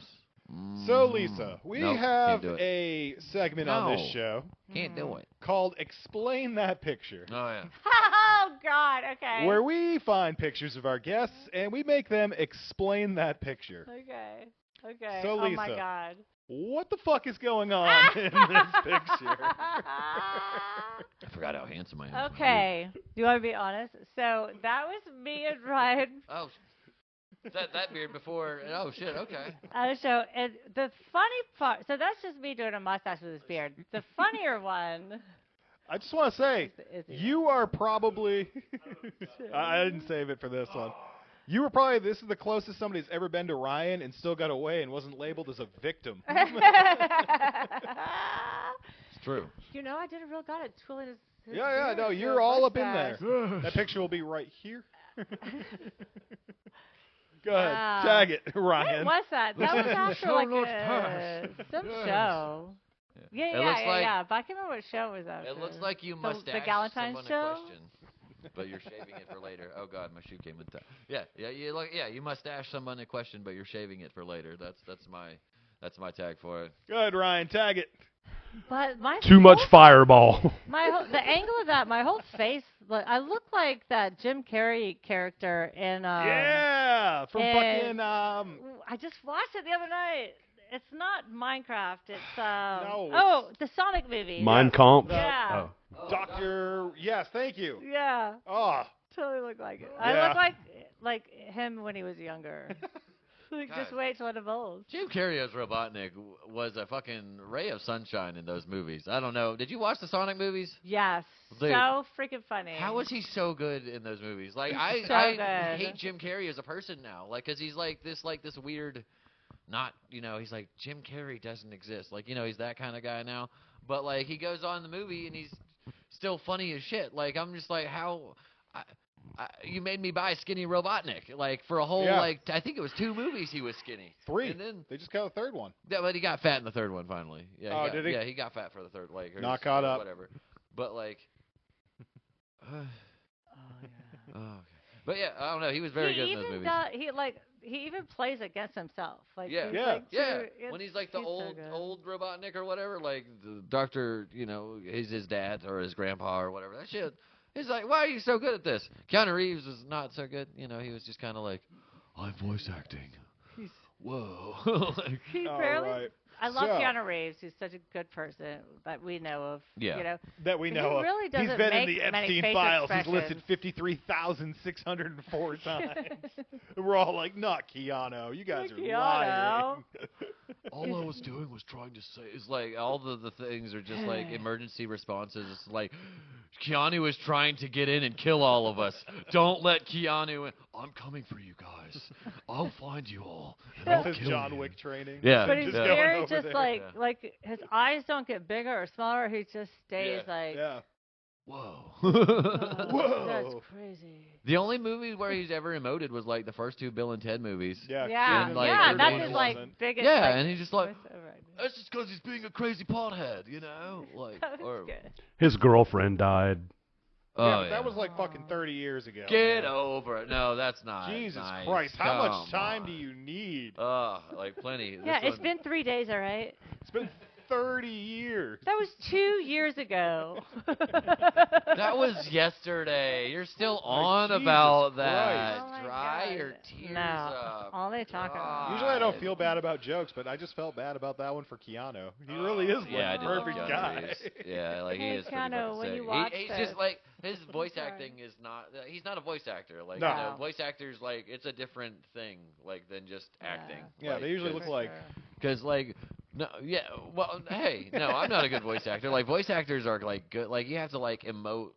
So, Lisa, we have can't do it. a segment on this No. show Can't do it. called "Explain That Picture," Oh yeah. Oh God. Okay. where we find pictures of our guests and we make them explain that picture. Okay. Okay. So, Oh my Lisa. God. What the fuck is going on in this picture? I forgot how handsome I am. Okay. Do you want to be honest? So that was me and Ryan Oh, that beard before. Oh shit. Okay. at a show, and the funny part. So that's just me doing a mustache with his beard. The funnier one. I just want to say, is you are probably. I didn't save it for this one. You were probably. This is the closest somebody's ever been to Ryan and still got away and wasn't labeled as a victim. It's true. You know, I did a real good at twirling his Yeah, beard no, with you're the all up in there. mustache. That picture will be right here. Go ahead, Wow. tag it, What Ryan. was that? That was after Shall like not pass. some Yes. show. Yeah, It looks like- yeah. But I can't remember what show it was after. It looks like you The- must the ask Galentine's someone show? a question, but you're shaving it for later. Oh God, my shoe came with that. Yeah. You must ask someone a question, but you're shaving it for later. That's my tag for it. Go ahead, Ryan, tag it. But my Too much whole- fireball. the angle of that, my whole face, I look like that Jim Carrey character in. Yeah, from and- fucking I just watched it the other night. It's not Minecraft. It's No, oh, the Sonic movie. Mein Kampf. Yeah. Oh. Doctor. Yes, thank you. Yeah. Oh, Totally look like it. Yeah. I look like him when he was younger. Just God. wait till it evolves. Jim Carrey as Robotnik was a fucking ray of sunshine in those movies. I don't know. Did you watch the Sonic movies? Yes. Dude, so freaking funny. How was he so good in those movies? Like He's so I good. hate Jim Carrey as a person now. Like, 'cause he's like this weird, not, he's like, Jim Carrey doesn't exist. Like, he's that kind of guy now. But like, he goes on in the movie and he's still funny as shit. Like, I'm just like, how. You made me buy Skinny Robotnik, like, for a whole, Yeah. like, I think it was 2 movies he was skinny. 3. And then, They just got a third one. yeah, but he got fat in the third one finally. Yeah, Oh, did he? Yeah, he got fat for the third, like, or Not s- caught up. Whatever. But like, Oh, yeah. oh, okay. But yeah, I don't know. He was very good in those movies. He even plays against himself. Like Yeah. he's, Yeah. like, Yeah, too- when he's like the he's so old good. old Robotnik or whatever, like the doctor, is his dad or his grandpa or whatever. That shit. He's like, why are you so good at this? Keanu Reeves was not so good. He was just kind of like, I'm voice acting. He's- Whoa. Like, He All barely. right. I love So- Keanu Reeves. He's such a good person that we know of. Yeah. You know. That we He know of. really He's doesn't been in make the many Epstein face files. He's listed expressions. 53,604 times. And we're all like, not Keanu. You guys Not are Keanu. lying. all I was doing was trying to say is like all the things are just like emergency responses. It's like Keanu is trying to get in and kill all of us. Don't let Keanu in. I'm coming for you guys. I'll find you all. And I'll His kill John you. Wick training. Yeah. But he's Just Yeah. going very over just there. like Yeah. like his eyes don't get bigger or smaller. He just stays Yeah. like. Yeah. Whoa. "Oh, Whoa. That's crazy. The only movie where he's ever emoted was like the first 2 Bill and Ted movies. Yeah. Yeah, and, like, yeah, third that's one his like wasn't. biggest. Yeah, like, and he's just like, voiceover actor. that's just because he's being a crazy pothead, Like, That was or, good. His girlfriend died. oh, Yeah, but yeah. that was like fucking 30 years ago. Get over it. No, that's not. Jesus nice. Christ. How much Come time on. do you need? Like plenty. Yeah, This it's one- been 3 days, all right. It's been 30 years. That was 2 years ago. That was yesterday. You're still on Jesus about Christ. that. Oh my Dry God. your tears No. up. All they talk about. Usually I don't feel bad about jokes, but I just felt bad about that one for Keanu. He really is Yeah, I like do a love perfect Keanu guy. Reeves. Yeah, like he Hey, is pretty Keanu, fucking when sick. you watch He's this- just like his voice Sorry. acting is not. He's not a voice actor. Like No. you know, voice actors like it's a different thing like than just acting. Yeah, they usually look like because like no yeah well hey no I'm not a good voice actor. Like voice actors are like good. Like you have to like emote.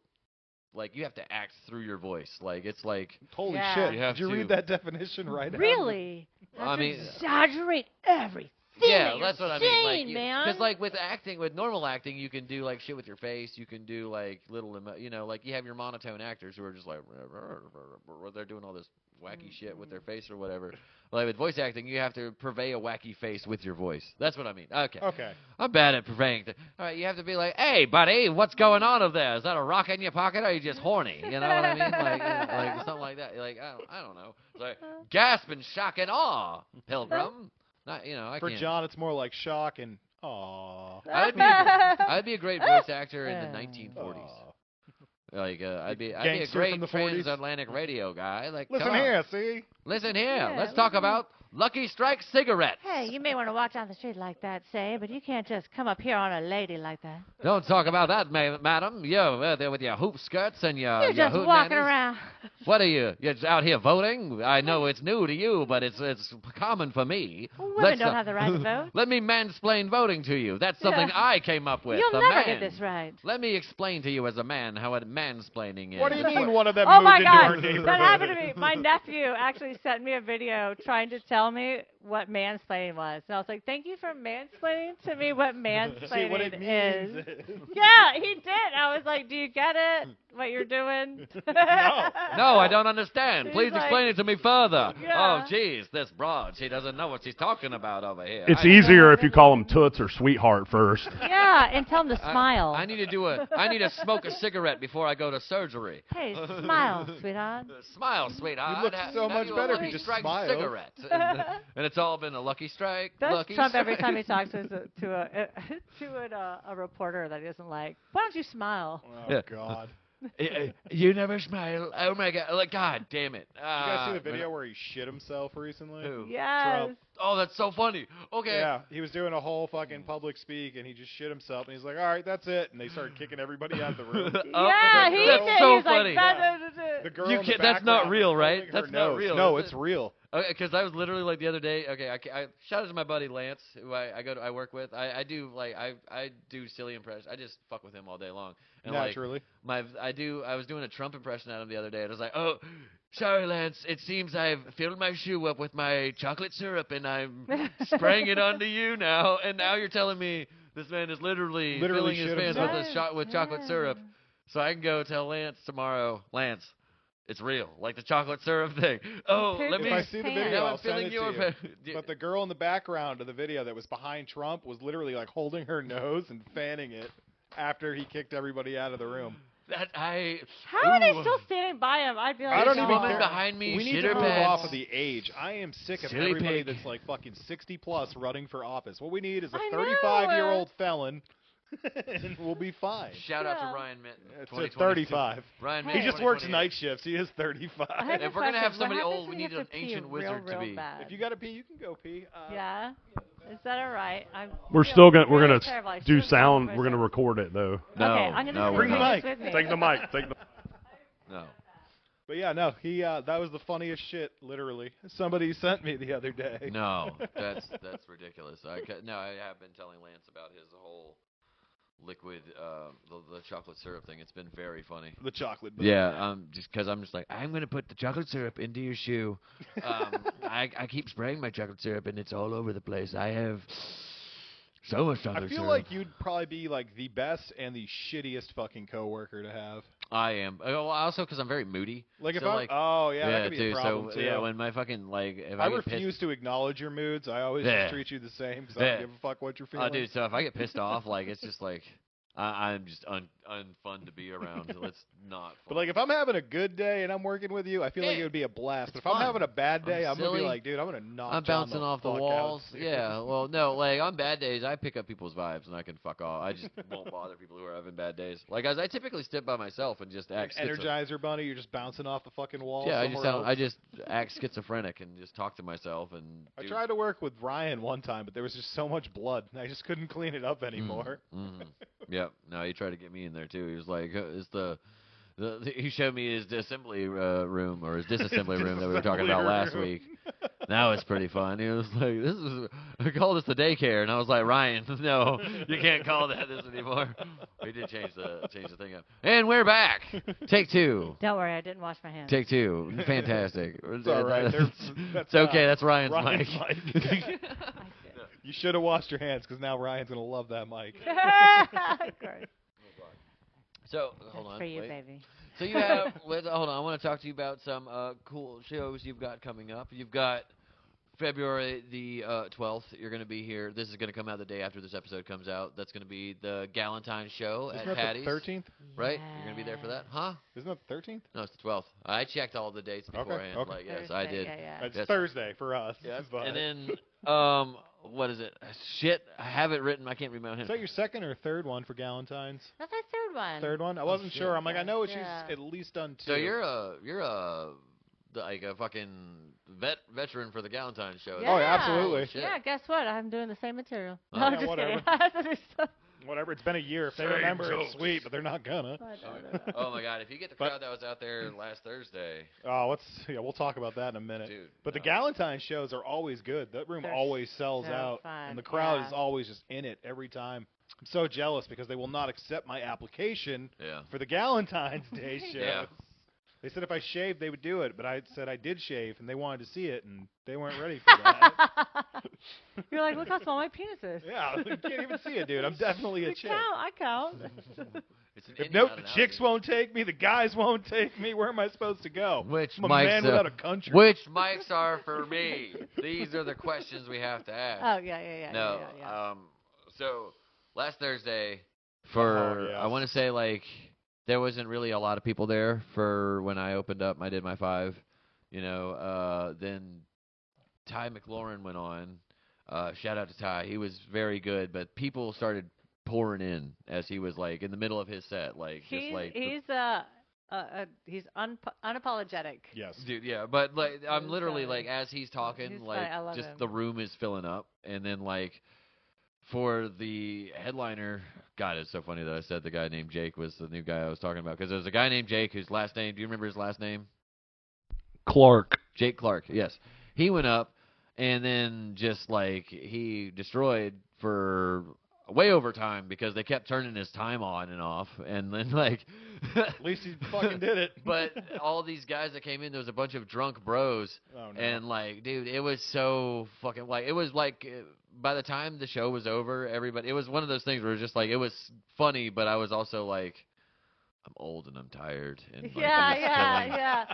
Like you have to act through your voice. Like it's like holy Yeah. shit. You have Did you to. read that definition right now? Really? I Have to mean- exaggerate everything. yeah, that that's you're what I mean. Like, saying, man. because like with acting, with normal acting, you can do like shit with your face. You can do like little, you know, like you have your monotone actors who are just like they're doing all this wacky shit with their face or whatever. Like with voice acting, you have to purvey a wacky face with your voice. That's what I mean. Okay. Okay. I'm bad at purveying. All right, you have to be like, hey, buddy, what's going on over there? Is that a rock in your pocket, or are you just horny? You know what I mean? Like, like something like that. Like I don't know. It's like gasp and shock and awe, pilgrim. Not, you know, I For can't. John, it's more like shock and aw. I'd be a great voice actor in the 1940s. Aw. Like I'd be a Gangster great from the 40s. transatlantic radio guy. Like Listen come on. here, see? Listen here. Yeah, Let's talk about Lucky Strike cigarettes. Hey, you may want to walk down the street like that, say, but you can't just come up here on a lady like that. Don't talk about that, madam. You're there with your hoop skirts and your You're just hoot walking nannies. around. What are you? You're out here voting? I know it's new to you, but it's common for me. Women don't have the right to vote. Let me mansplain voting to you. That's something Yeah. I came up with. You'll the never man. get this right. Let me explain to you as a man how mansplaining is. What do you mean one of them Oh moved my into our God, neighborhood? that happened to me. My nephew actually sent me a video trying to tell me what mansplaining was, and I was like, "Thank you for mansplaining to me what mansplaining See what it is." means. Yeah, he did. I was like, "Do you get it? What you're doing?" No, I don't understand. He's Please like- explain it to me further. Yeah. Oh, geez, this broad. She doesn't know what she's talking about over here. It's I- easier if you call them toots or sweetheart first. Yeah, and tell him to smile. I need to smoke a cigarette before I go to surgery. Hey, smile, sweetheart. Smile, sweetheart. You look so much you a better if Lucky you just Strike smiled. cigarette. And it's all been a lucky strike. That's lucky Trump every strike. time he talks to a reporter that he doesn't like. Why don't you smile? Oh, Yeah. God. You never smile. Oh my God! Like God damn it! You guys see the video where he shit himself recently? Who? Yes. Trump. Oh, that's so funny. Okay. Yeah, he was doing a whole fucking public speak, and he just shit himself, and he's like, all right, that's it. And they started kicking everybody out of the room. Yeah, he that's did. so he was funny. like, The girl You in the can't- that's not background real, was right? holding her That's not nose. real, No, is it's it? real. Because I was literally like the other day. Okay, I shout out to my buddy Lance, who I work with. I do silly impressions. I just fuck with him all day long. And Naturally. I was doing a Trump impression at him the other day. And I was like, oh, sorry, Lance. It seems I've filled my shoe up with my chocolate syrup, and I'm spraying it onto you now. And now you're telling me this man is literally filling his shit pants himself. with a shot with chocolate syrup. So I can go tell Lance tomorrow, Lance, it's real, like the chocolate syrup thing. Oh, let If me. I see the Now video, now I'll I'm send filling it your. to you. But the girl in the background of the video that was behind Trump was literally like holding her nose and fanning it after he kicked everybody out of the room. How are they still standing by him? I'd be like, I don't This even woman care. behind me We need shit to her move pants. off of the age. I am sick of Silly everybody pig. that's like fucking 60 plus running for office. What we need is a I know, 35-year-old felon, and we'll be fine. Shout out Yeah. to Ryan Minton. It's 2022. 35. Ryan Hey. Minton. He just works 2028. night shifts. He is 35. I have If a we're gonna have question. somebody What happens old, we when you need have an to pee ancient real, wizard to real be. bad? If you got to pee, you can go pee. Yeah. Is that all right? We're gonna do sound. We're gonna record it though. No, Okay, I'm gonna no, Bring the we're not. mic. with me. Take the mic. Take the. No. But yeah, no, he that was the funniest shit, literally. Somebody sent me the other day. No, that's ridiculous. I have been telling Lance about his whole liquid, the chocolate syrup thing. It's been very funny. The chocolate. Bug. Yeah, just because I'm just like, I'm gonna put the chocolate syrup into your shoe. I keep spraying my chocolate syrup, and it's all over the place. I have so much chocolate I feel syrup. like you'd probably be like the best and the shittiest fucking coworker to have. I am. Well, also because I'm very moody. Like if So, I'm, like, oh yeah, that yeah, could be too. a problem So too. yeah, when my fucking like, if I I get pissed. refuse to acknowledge your moods. I always Yeah. just treat you the same because I Yeah. don't give a fuck what you're feeling. Oh, dude. So if I get pissed off, like it's just like I'm just unfun to be around. So let's not. Fun. But like, if I'm having a good day and I'm working with you, I feel like it would be a blast. But if I'm having a bad day, I'm gonna be like, dude, I'm gonna knock. I'm bouncing off the walls. Out, yeah. Well, no, like on bad days, I pick up people's vibes and I can fuck off. I just won't bother people who are having bad days. Like I typically sit by myself and just act. Like Energizer Bunny, you're just bouncing off the fucking wall. Yeah, I I just act schizophrenic and just talk to myself and. I tried to work with Ryan one time, but there was just so much blood, and I just couldn't clean it up anymore. Yep. No, he tried to get me in there too. He was like, "Is he showed me his assembly room or his disassembly room that we were talking about last week. That was pretty fun. He was like, I called this the daycare, and I was like, Ryan, no, you can't call that this anymore. We did change the thing up. And we're back. Take 2. Don't worry, I didn't wash my hands. Take 2. Fantastic. It's all right. It's okay. That's Ryan's mic. You should have washed your hands, because now Ryan's going to love that mic. Of course. So, hold on. For you, wait. baby. So you have, hold on, I want to talk to you about some cool shows you've got coming up. You've got February the 12th. You're going to be here. This is going to come out the day after this episode comes out. That's going to be the Galentine's show Isn't at that Patty's. the 13th? Right? You're going to be there for that? Huh? Isn't that the 13th? No, it's the 12th. I checked all the dates beforehand. Okay. Like, yes, Thursday, I did. Yeah. It's Thursday for us. Yes. But. And then, what is it? Shit, I have it written. I can't read my own hand. Is that your second or third one for Galentine's? That's my third one. Third one? I wasn't shit. sure. I'm like, I know she's Yeah. at least done 2. So you're like a fucking veteran for the Galentine's show. Yeah. Oh, yeah, absolutely. Shit. Yeah, guess what? I'm doing the same material. Oh, No, I'm yeah, just whatever. kidding. I have to do stuff. Whatever. It's been a year. If they Same remember, jokes. it's sweet, but they're not gonna. Oh my God! If you get the crowd that was out there last Thursday, Oh, we'll talk about that in a minute. dude. But the Galentine's shows are always good. That room They're always sells so out, fun, and the crowd yeah. is always just in it every time. I'm so jealous because they will not accept my application Yeah. for the Galentine's Day shows. Yeah. They said if I shaved, they would do it, but I said I did shave, and they wanted to see it, and they weren't ready for that. You're like, look how small my penis is. Yeah, you can't even see it, dude. I'm definitely a chick. I count. It's an If indie, no not an chicks outie. won't take me, the guys won't take me. Where am I supposed to go? Which I'm a mics? man without a country. Which mics are for me? These are the questions we have to ask. Oh, yeah. No. Yeah. So last Thursday, for Oh, yes. I want to say like there wasn't really a lot of people there for when I opened up. I did my 5. Then Ty McLaurin went on. Shout out to Ty. He was very good, but people started pouring in as he was like in the middle of his set, like just like He's unapologetic. Yes. dude, yeah. But like I'm He's literally funny. like as he's talking, He's like funny. I love just him. the room is filling up, and then like for the headliner, God, it's so funny that I said the guy named Jake was the new guy I was talking about because there's a guy named Jake whose last name. Do you remember his last name? Clark. Jake Clark. Yes, he went up, and then just like he destroyed for way over time because they kept turning his time on and off, and then like At least he fucking did it. but all these guys that came in, there was a bunch of drunk bros, Oh, no. and like, dude, it was so fucking like it was like by the time the show was over, everybody. It was one of those things where it was just like it was funny, but I was also like, I'm old and I'm tired. And like, Yeah.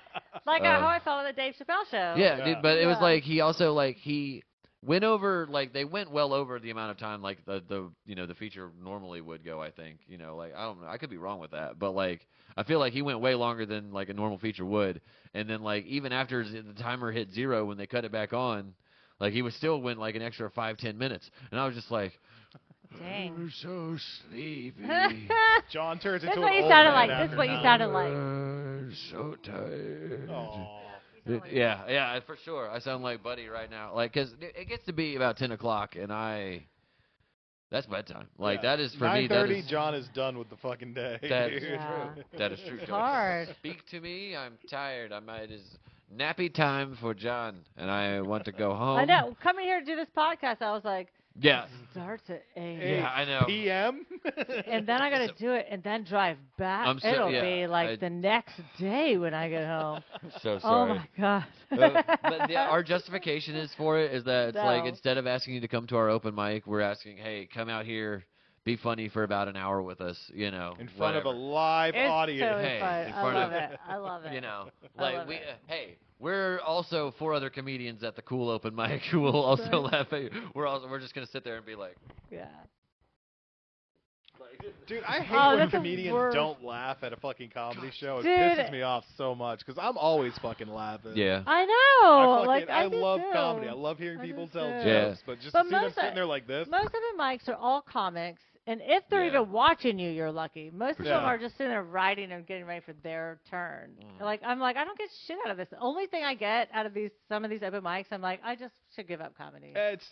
Like how I felt on the Dave Chappelle show. Yeah, Yeah. dude, but it was Yeah. like he also like he went over like they went well over the amount of time like the the feature normally would go. I think like I don't know, I could be wrong with that, but like I feel like he went way longer than like a normal feature would, and then like even after the timer hit 0 when they cut it back on, like he was still went like an extra 5-10 minutes, and I was just like, Dang. I'm so sleepy. John turns That's into what an you old sounded man like. after This is what you that. sounded like. I'm so tired. Aw. Yeah, for sure. I sound like Buddy right now. Like, 'cause it gets to be about 10 o'clock, and that's bedtime. Like, Yeah. that is, for me, that 9:30, is, John is done with the fucking day. that dude. is Yeah. true. That is true. It's Don't hard. Speak to me. I'm tired. It is nappy time for John, and I want to go home. I know. Coming here to do this podcast, I was like, Yeah. starts at 8. Yeah, I know. PM? And then I got to do it and then drive back. I'm so- It'll yeah, be like I- the next day when I get home. So Oh sorry. my God. But our justification is for it is that it's like No. instead of asking you to come to our open mic, we're asking, hey, come out here, be funny for about an hour with us, In front of a whatever. live It's audience. totally Hey, fun. in I front love of- it. I love it. I like love we, it. hey, we're also 4 other comedians at the cool open mic who will also Right. laugh at you. We're just gonna sit there and be like, Yeah. Dude, I hate Oh, when that's the comedians worst. don't laugh at a fucking comedy show. It Dude. pisses me off so much because I'm always fucking laughing. Yeah. I know. I do love too. comedy. I love hearing I people do tell too. Yeah. jokes, but just But to see them most sitting there like this. Most of the mics are all comics, and if they're Yeah. even watching you, you're lucky. Most of them Yeah. are just sitting there writing and getting ready for their turn. I'm like, I don't get shit out of this. The only thing I get out of some of these open mics, I'm like, I just should give up comedy. It's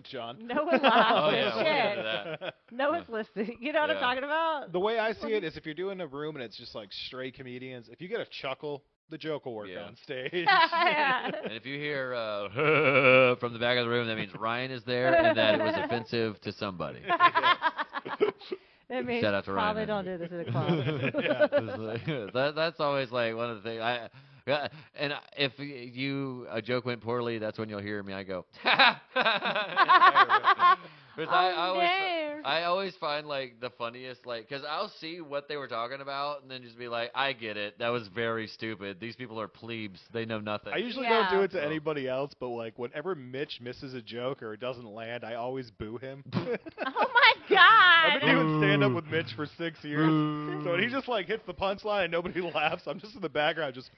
John. No one laughs. Oh, at yeah, we'll get into shit. that. No one's listening. You know what I'm Yeah. talking about? The way I see it is if you're doing a room and it's just like straight comedians, if you get a chuckle, the joke will work Yeah. on stage. Yeah. And if you hear from the back of the room, that means Ryan is there and that it was offensive to somebody. That means Shout out to probably Ryan. don't do this in a club. That's always like one of the things. And if a joke went poorly, that's when you'll hear me. I go, because I always find like the funniest, like, because I'll see what they were talking about and then just be like, I get it. That was very stupid. These people are plebes. They know nothing. I usually Yeah. don't do it to anybody else, but like whenever Mitch misses a joke or it doesn't land, I always boo him. Oh my I've god! been doing stand up with Mitch for 6 years, so when he just like hits the punchline and nobody laughs, I'm just in the background just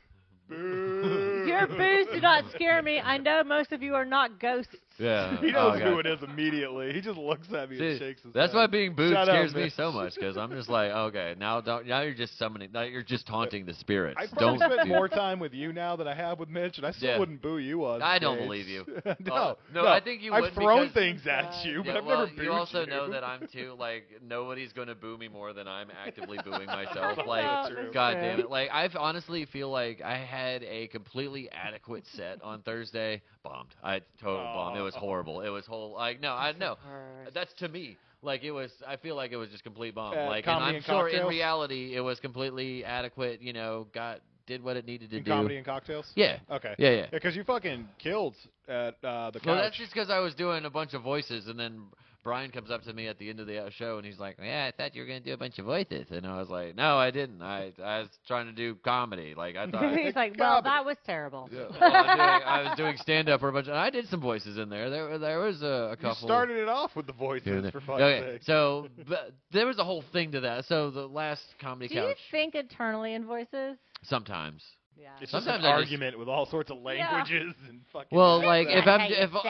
boo. Your boos do not scare me. I know most of you are not ghosts. Yeah. He knows Oh, who God. it is immediately. He just looks at me and See, shakes his that's head. why being booed Shut up, scares me Mitch. so much because I'm just like, okay, now you're just summoning, now you're just taunting the spirits. I Don't probably spent do more time with you now than I have with Mitch, and I still Yeah. wouldn't boo you on I don't stage. believe you. no, No, I think you I've would thrown because- things at you, but Yeah, I've well, never booed you also you. know that I'm too like nobody's gonna boo me more than I'm actively booing myself. That's Like, true. God damn it! Like I honestly feel like I had a completely adequate set on Thursday. Bombed. I total bombed. It was horrible. It was whole like no, I know. That's to me. Like it was. I feel like it was just complete bomb. Like, and Comedy I'm and sure in cocktails? reality it was completely adequate. You know, did what it needed to In do. comedy and cocktails? Yeah. Okay. Yeah. Because you fucking killed at the couch. Well, that's just because I was doing a bunch of voices, and then Brian comes up to me at the end of the show, and he's like, "Yeah, I thought you were gonna do a bunch of voices," and I was like, "No, I didn't. I was trying to do comedy. Like I thought." He's like, well, that was terrible. Well, I was doing stand up for a bunch, and I did some voices in there. There was a couple. You started it off with the voices, for fuck's sake. So but there was a whole thing to that. So the last comedy Do you couch. think internally in voices? Sometimes. Yeah. It's just Sometimes an I just- argument with all sorts of languages and fucking. Well, like That's if not I'm how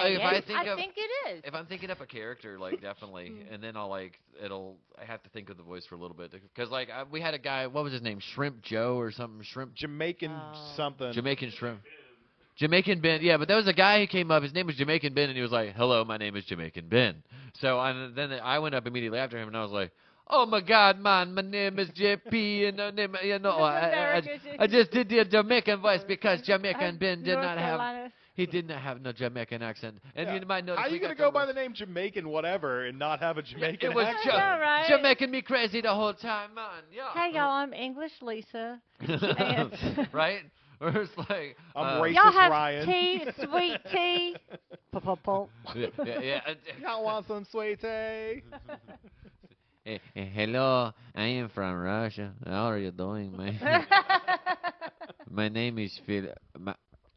you if say I it. think I of think it is. if I'm thinking up a character, like definitely, and then I'll like I have to think of the voice for a little bit because like we had a guy, what was his name, Shrimp Joe or something, Shrimp Jamaican something. Jamaican Shrimp. Jamaican Ben, yeah, but there was a guy who came up. His name was Jamaican Ben, and he was like, "Hello, my name is Jamaican Ben." So then I went up immediately after him, and I was like, "Oh my God, man, my name is JP, and I just did the Jamaican voice because Jamaican Ben did not have." He did not have no Jamaican accent. And Yeah. you might notice How are you going to go by the name Jamaican whatever and not have a Jamaican It was accent? right? Jamaican me crazy the whole time, man. Yeah. Hey y'all, I'm English Lisa. And Right? Or it's like I'm racist y'all have Ryan. tea, sweet tea. Pulp. yeah. Y'all want some sweet tea? Hello, I am from Russia. How are you doing, man? My name is Phil.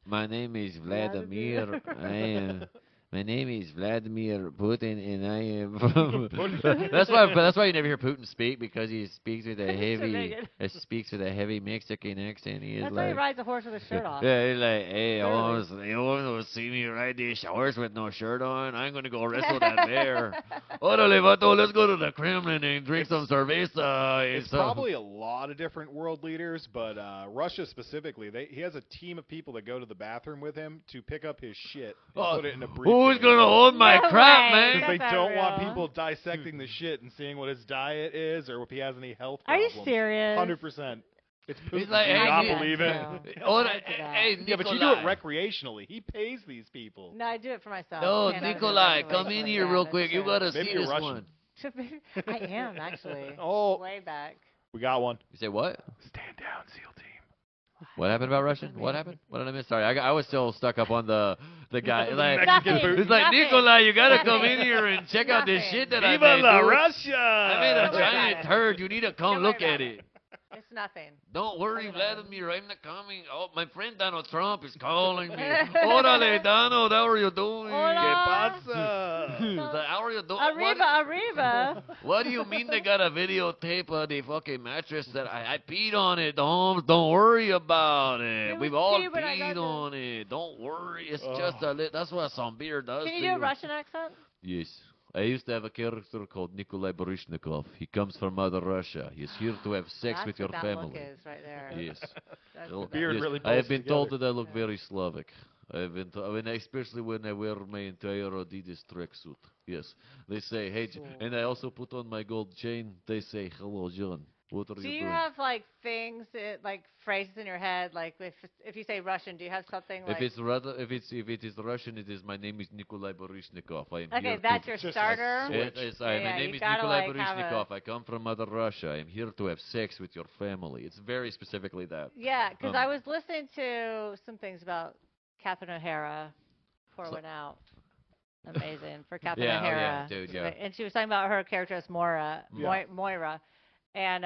My name is Vladimir. My name is Vladimir Putin, and I am from. That's why you never hear Putin speak because he speaks with a heavy Mexican accent. He is That's why he like. rides a horse with his shirt off. Yeah, he's like, hey, Really? you want to see me ride this horse with no shirt on? I'm going to go wrestle that bear. Orale, vato, let's go to the Kremlin and drink some cerveza. It's probably a lot of different world leaders, but Russia specifically, he has a team of people that go to the bathroom with him to pick up his shit and put it in a briefcase. Who's going to hold my No crap, way. man? Because they That's not don't want real. people dissecting the shit and seeing what his diet is or if he has any health Are you problems. serious? 100%. It's Putin. He's like, Do you hey, not you- believe it? Oh, I do that. hey, Yeah, but you do it Nikolai. recreationally. He pays these people. No, I do it for myself. No, Can't do it Nikolai, for come everybody. in here Yeah, real that's quick. You true. got to Maybe see you're this Russian. one. I am actually. Oh, Way back. we got one. You say what? Stand down, SEAL team. What happened about Russian? What happened? What did I miss? Sorry, I was still stuck up on the guy. Like, Mexican food. he's like, Nothing. Nikolai, you gotta come Nothing. in here and check out this Nothing. shit that I Viva made. la dude. Russia! I made a Don't worry giant about it. turd. You need to come Don't look worry at about it. It's nothing. Don't worry, Look at Vladimir, I'm not coming. Oh, my friend Donald Trump is calling me. Orale, Donald, how are you doing? Hola. How are you doing? Arriba. What do you mean they got a videotape of the fucking mattress that I peed on it? Don't worry about it. It We've was all pee when I got peed there. on it. Don't worry. It's just that's what some beer does Can to you do a Russian accent? Yes. I used to have a character called Nikolai Baryshnikov. He comes from Mother Russia. He's here to have sex That's with your what that family. look is right there. Yes. That's Well, what beard yes. really I have pulls been told together. that I look very Slavic. I've been especially when I wear my entire Adidas tracksuit. Yes. They say, hey, and I also put on my gold chain. They say, hello, John. What are Do you you doing? have like things, like phrases in your head? Like if you say Russian, do you have something like? If it is Russian, it is my name is Nikolai Baryshnikov. I am Okay, here that's to your Just starter. like my Yeah, name you is gotta, Nikolai like, have Baryshnikov. I come from Mother Russia. I am here to have sex with your family. It's very specifically that. Yeah, because Um, I was listening to some things about Catherine O'Hara. Pour one out. Amazing for Catherine Yeah, oh, O'Hara. yeah, dude, yeah. And she was talking about her character as Moira, Yeah. Moira, and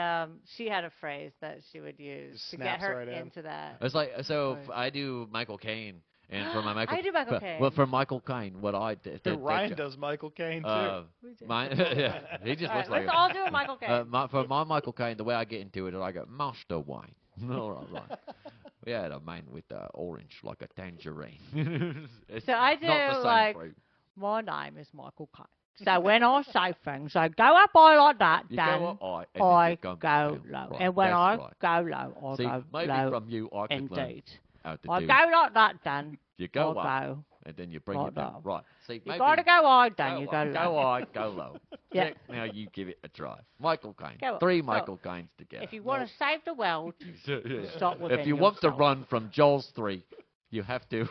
she had a phrase that she would use Just to get snaps her right in. into that. It's like so. Right. I do Michael Caine, and for my Michael, I do Michael Caine. Well, for Michael Caine, what I did. Ryan does Michael Caine, too. We did. Mine, yeah, he just All looks right, like. let's all do a Michael Caine. For my Michael Caine, the way I get into it is I go Master Wine. All right. We had a man with orange like a tangerine. It's So I do not the same like, fruit. my name is Michael Caine. So when I say things, I go up high like that, You then go up high, and then I you come go down. low. Right, And when that's I right. go low, I See, go maybe low from you I could learn indeed. how to I do. go like that, then You go I up, go. and then you bring like it down. that. Right. See, You maybe gotta go high, then you go up, low. Go high, go low. Yeah. Check, now you give it a try. Michael Caine. Go up. Three So, Michael Caines together. If you want to save the world, stop with If you want to yourself. run from Jaws 3, you have to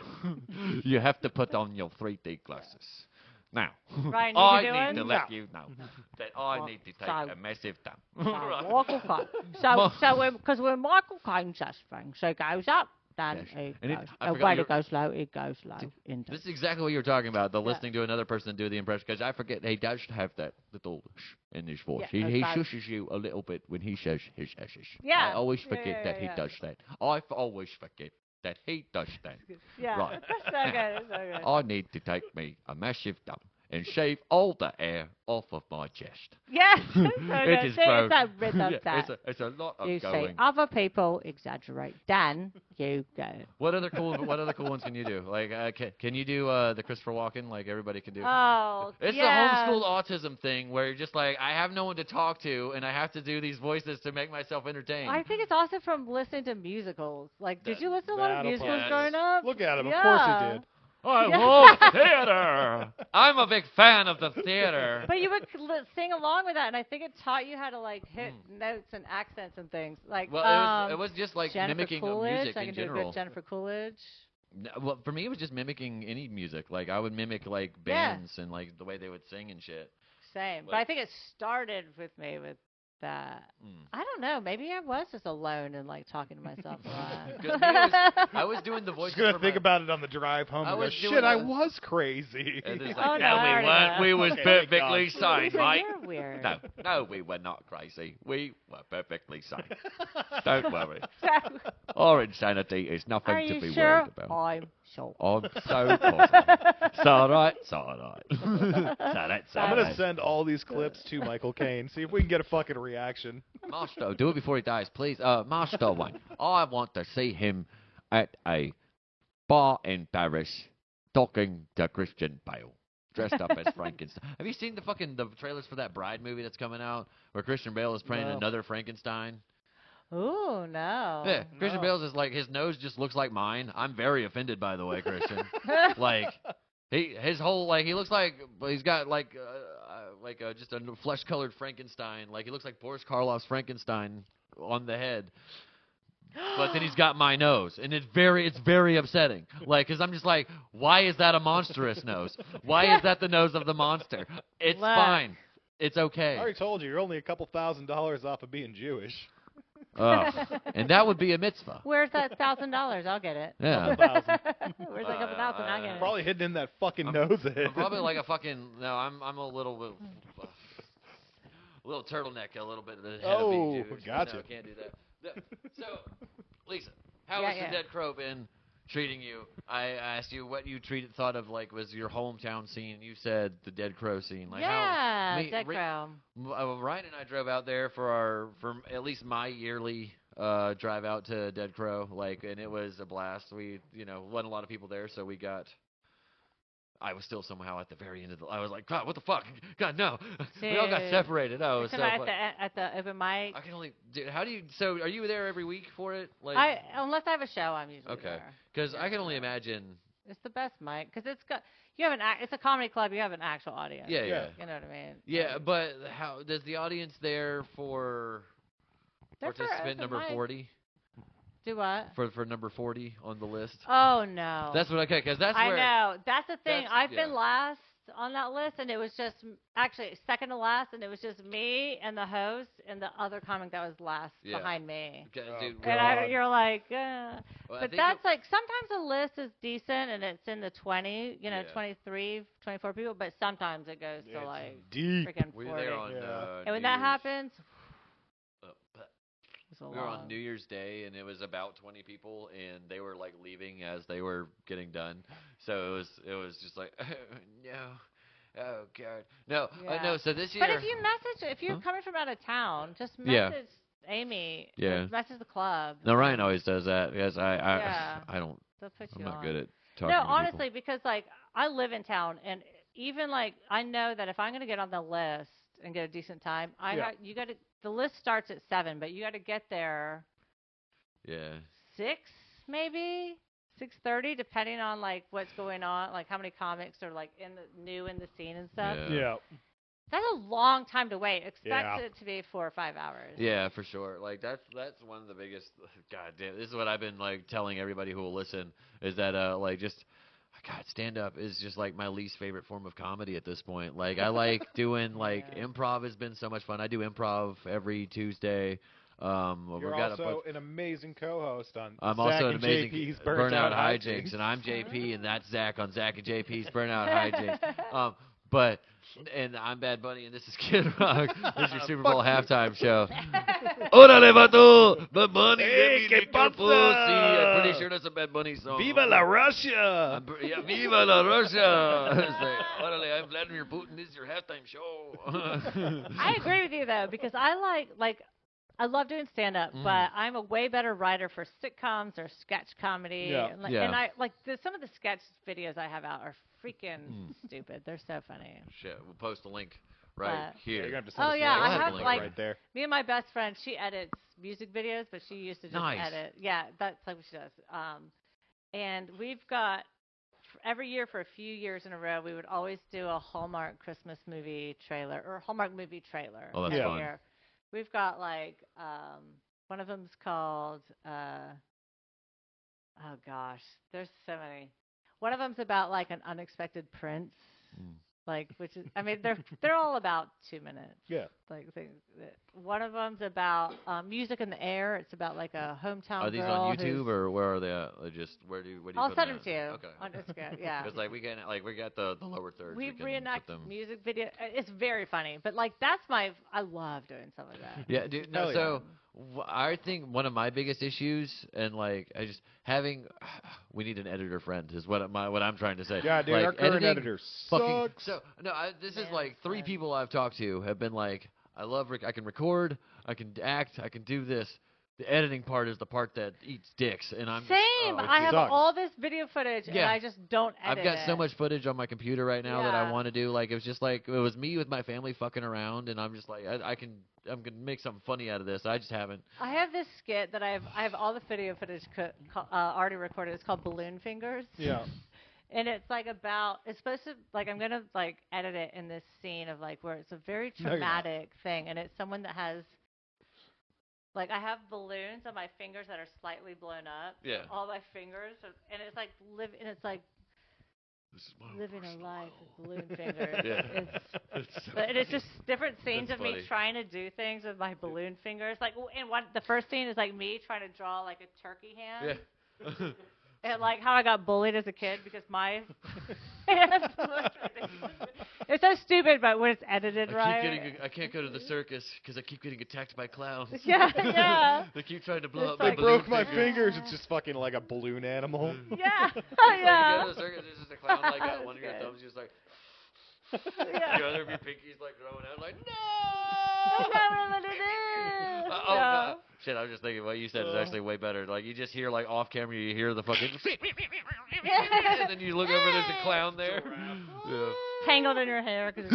you have to put on your 3D glasses. Now, Ryan, I you need to doing? let you know that I Well, need to take so- a massive dump. So, Right. Michael Caine. So because when Michael Caine says things, he goes up, then Yes. he And it- goes. I And forgot when your- it goes low, it goes low. Indeed. This is exactly what you were talking about, the Yeah. listening to another person do the impression, because I forget he does have that little sh in his voice. Yeah, he that's right. shushes you a little bit when he says his s's. Yeah. I always Yeah, forget yeah, that he yeah. does that. I always forget that he does that. Yeah, Right. that's so good. It's so good. I need to take me a massive dump and shave all the air off of my chest. Yes, so It good. is See, gross. it's a rhythm Yeah, that it's a lot of you see going. other people exaggerate. Then you go. What other cool ones can you do? Like, can you do the Christopher Walken like everybody can do? Oh, It's yeah. the homeschool autism thing where you're just like, I have no one to talk to, and I have to do these voices to make myself entertained. I think it's also from listening to musicals. Like, did you listen to a lot of That'll musicals probably- growing up? Look at him. Yeah. Of course he did. I Yeah. love theater. I'm a big fan of the theater. But you would sing along with that, and I think it taught you how to like hit notes and accents and things. Like, Well, it was just like Jennifer mimicking Coolidge. music I in can do a general. good Jennifer Coolidge. No, well, for me, it was just mimicking any music. Like I would mimic like Yeah. bands and like the way they would sing and shit. Same. But Like- I think it started with me with that. Mm. I don't know. Maybe I was just alone and like talking to myself a lot. 'Cause me, I was doing the voices. Just gonna for think my- about it on the drive home. I and go, was doing shit, I a- was crazy. And it's Oh, like, no, I no, we already weren't. know. We was Okay, thank perfectly God. sane, So right? you're weird. No, we were not crazy. We were perfectly sane. Don't worry. So, Our insanity is nothing are to you be sure? worried about. I'm sure. I'm so positive. It's all right. It's all right. So that's I'm all gonna right. send all these clips to Michael Caine. See if we can get a fucking reaction. Master, do it before he dies, please. Master Wayne, I want to see him at a bar in Paris talking to Christian Bale, dressed up as Frankenstein. Have you seen the trailers for that Bride movie that's coming out, where Christian Bale is playing No. another Frankenstein? Ooh, no. Yeah, Christian No. Bale's is like his nose just looks like mine. I'm very offended, by the way, Christian. Like his whole like he looks like he's got like just a flesh colored Frankenstein. Like he looks like Boris Karloff's Frankenstein on the head. But then he's got my nose, and it's very upsetting. Like, cause I'm just like, why is that a monstrous nose? Why is that the nose of the monster? It's Look. fine. It's okay. I already told you, you're only a couple $1,000s off of being Jewish. Ugh. And that would be a mitzvah. Where's that $1,000? I'll get it. Yeah. Where's that couple thousand? I'll get it. Probably hidden in that fucking nose of his. I'm probably like a fucking no. I'm a little bit, a little turtleneck, a little bit ahead Oh, of being Jewish. gotcha. No, can't do that. So, Lisa, how has the Dead Crow been treating you? I asked you what you thought of like was your hometown scene. You said the Dead Crow scene. Like Dead Crow. Ryan and I drove out there for at least my yearly drive out to Dead Crow. Like, and it was a blast. We wasn't a lot of people there, so we got. I was still somehow at the very end of I was like, God, what the fuck? God, no. We all got separated. Oh, it was so at the open mic. I can only. How do you? So, are you there every week for it? Like, unless I have a show, I'm usually there. Because I can only imagine. It's the best mic because it's a comedy club. You have an actual audience. Yeah. You know what I mean? Yeah, but how does the audience there for participant number 40? Do what? For number 40 on the list? Oh, no. That's what because that's where... I know. That's the thing. I've been last on that list, and it was just... Actually, second to last, and it was just me and the host and the other comic that was last behind me. Dude, you're like... Well, but that's like... Sometimes the list is decent, and it's in the 20, 23, 24 people, but sometimes it goes to like... Deep. Freaking 40. We were there on and when that happens... We were on New Year's Day, and it was about 20 people, and they were like leaving as they were getting done. So it was just like, no, oh god, no, no. So this year, but if you're coming from out of town, just message Amy. Message the club. No, Ryan always does that because I don't. I'm not good at talking. No, to honestly, people. Because like I live in town, and even like I know that if I'm gonna get on the list and get a decent time, you got to. The list starts at 7, but you got to get there. 6 maybe 6:30, depending on like what's going on, like how many comics are like new in the scene and stuff. Yeah. That's a long time to wait. Expect it to be 4 or 5 hours. Yeah, for sure. Like that's one of the biggest. God damn, this is what I've been like telling everybody who will listen is that like just. God, stand-up is just, like, my least favorite form of comedy at this point. Like, I like doing, like, improv has been so much fun. I do improv every Tuesday. You're also an amazing co-host on I'm Zak also an and amazing JP's Burnout Hijinks, and I'm JP, and that's Zach on Zak and JP's Burnout Hijinks. And I'm Bad Bunny, and this is Kid Rock. This is your Super Bowl halftime show. Órale, vato! Bad Bunny, hey, let me pussy. I'm pretty sure that's a Bad Bunny song. Viva la Russia! Viva la Russia! It's like, órale, I'm Vladimir Putin. This is your halftime show. I agree with you, though, because I I love doing stand-up, but I'm a way better writer for sitcoms or sketch comedy. Yeah. And I some of the sketch videos I have out are freaking stupid. They're so funny. Shit, we'll post a link right here. You're gonna have to send us I a have link like right there. me and my best friend. She edits music videos, but she used to just edit. Yeah, that's like what she does. And we've got every year for a few years in a row, we would always do a Hallmark Christmas movie trailer or Hallmark movie trailer. Oh, that's every fun. year. We've got like one of them's called oh gosh, there's so many. One of them's about like an unexpected prince, like which is they're all about 2 minutes. Yeah. Like things. One of them's about music in the air. It's about like a hometown. Are these girl on YouTube or where are they at? Where do you I'll put send them them to you. Okay. On Instagram. Yeah. Because we got the lower thirds. We can reenact put them. music video. It's very funny, but like I love doing stuff like that. Yeah, dude. No, so I think one of my biggest issues, and like we need an editor friend is what I'm trying to say. Yeah, dude, like, our current editor sucks. So no, this is like 3 people I've talked to have been like, I can record, I can act, I can do this. The editing part is the part that eats dicks, and I'm same. I have all this video footage, and I just don't edit. I've got so much footage on my computer right now that I want to do. Like it was just like it was me with my family fucking around, and I'm just like I'm gonna make something funny out of this. I just haven't. I have this skit that I have all the video footage already recorded. It's called Balloon Fingers. Yeah. And it's supposed to I'm gonna edit it in this scene of where it's a very traumatic thing, and it's someone that has I have balloons on my fingers that are slightly blown up. Yeah. All my fingers, and it's This is my living a life with balloon fingers. Yeah. It's just different scenes That's of me funny. trying to do things with my balloon fingers. The first scene is me trying to draw a turkey hand. Yeah. And like how I got bullied as a kid because my it's so stupid, but when it's edited right. I can't go to the circus because I keep getting attacked by clowns. Yeah. They keep trying to blow It's up my like- They balloon broke my fingers. fingers. It's just fucking like a balloon animal. Yeah. It's like Yeah. you go to the circus, there's just a clown like got one of your Good. thumbs, just like Yeah. the other of your pinkies like throwing out like I no. don't know what it is. Oh No. no. Shit, I was just thinking what you said is actually way better. Like you just hear like off camera, you hear the fucking and then you look over, there's a clown there. Yeah. Tangled in your hair because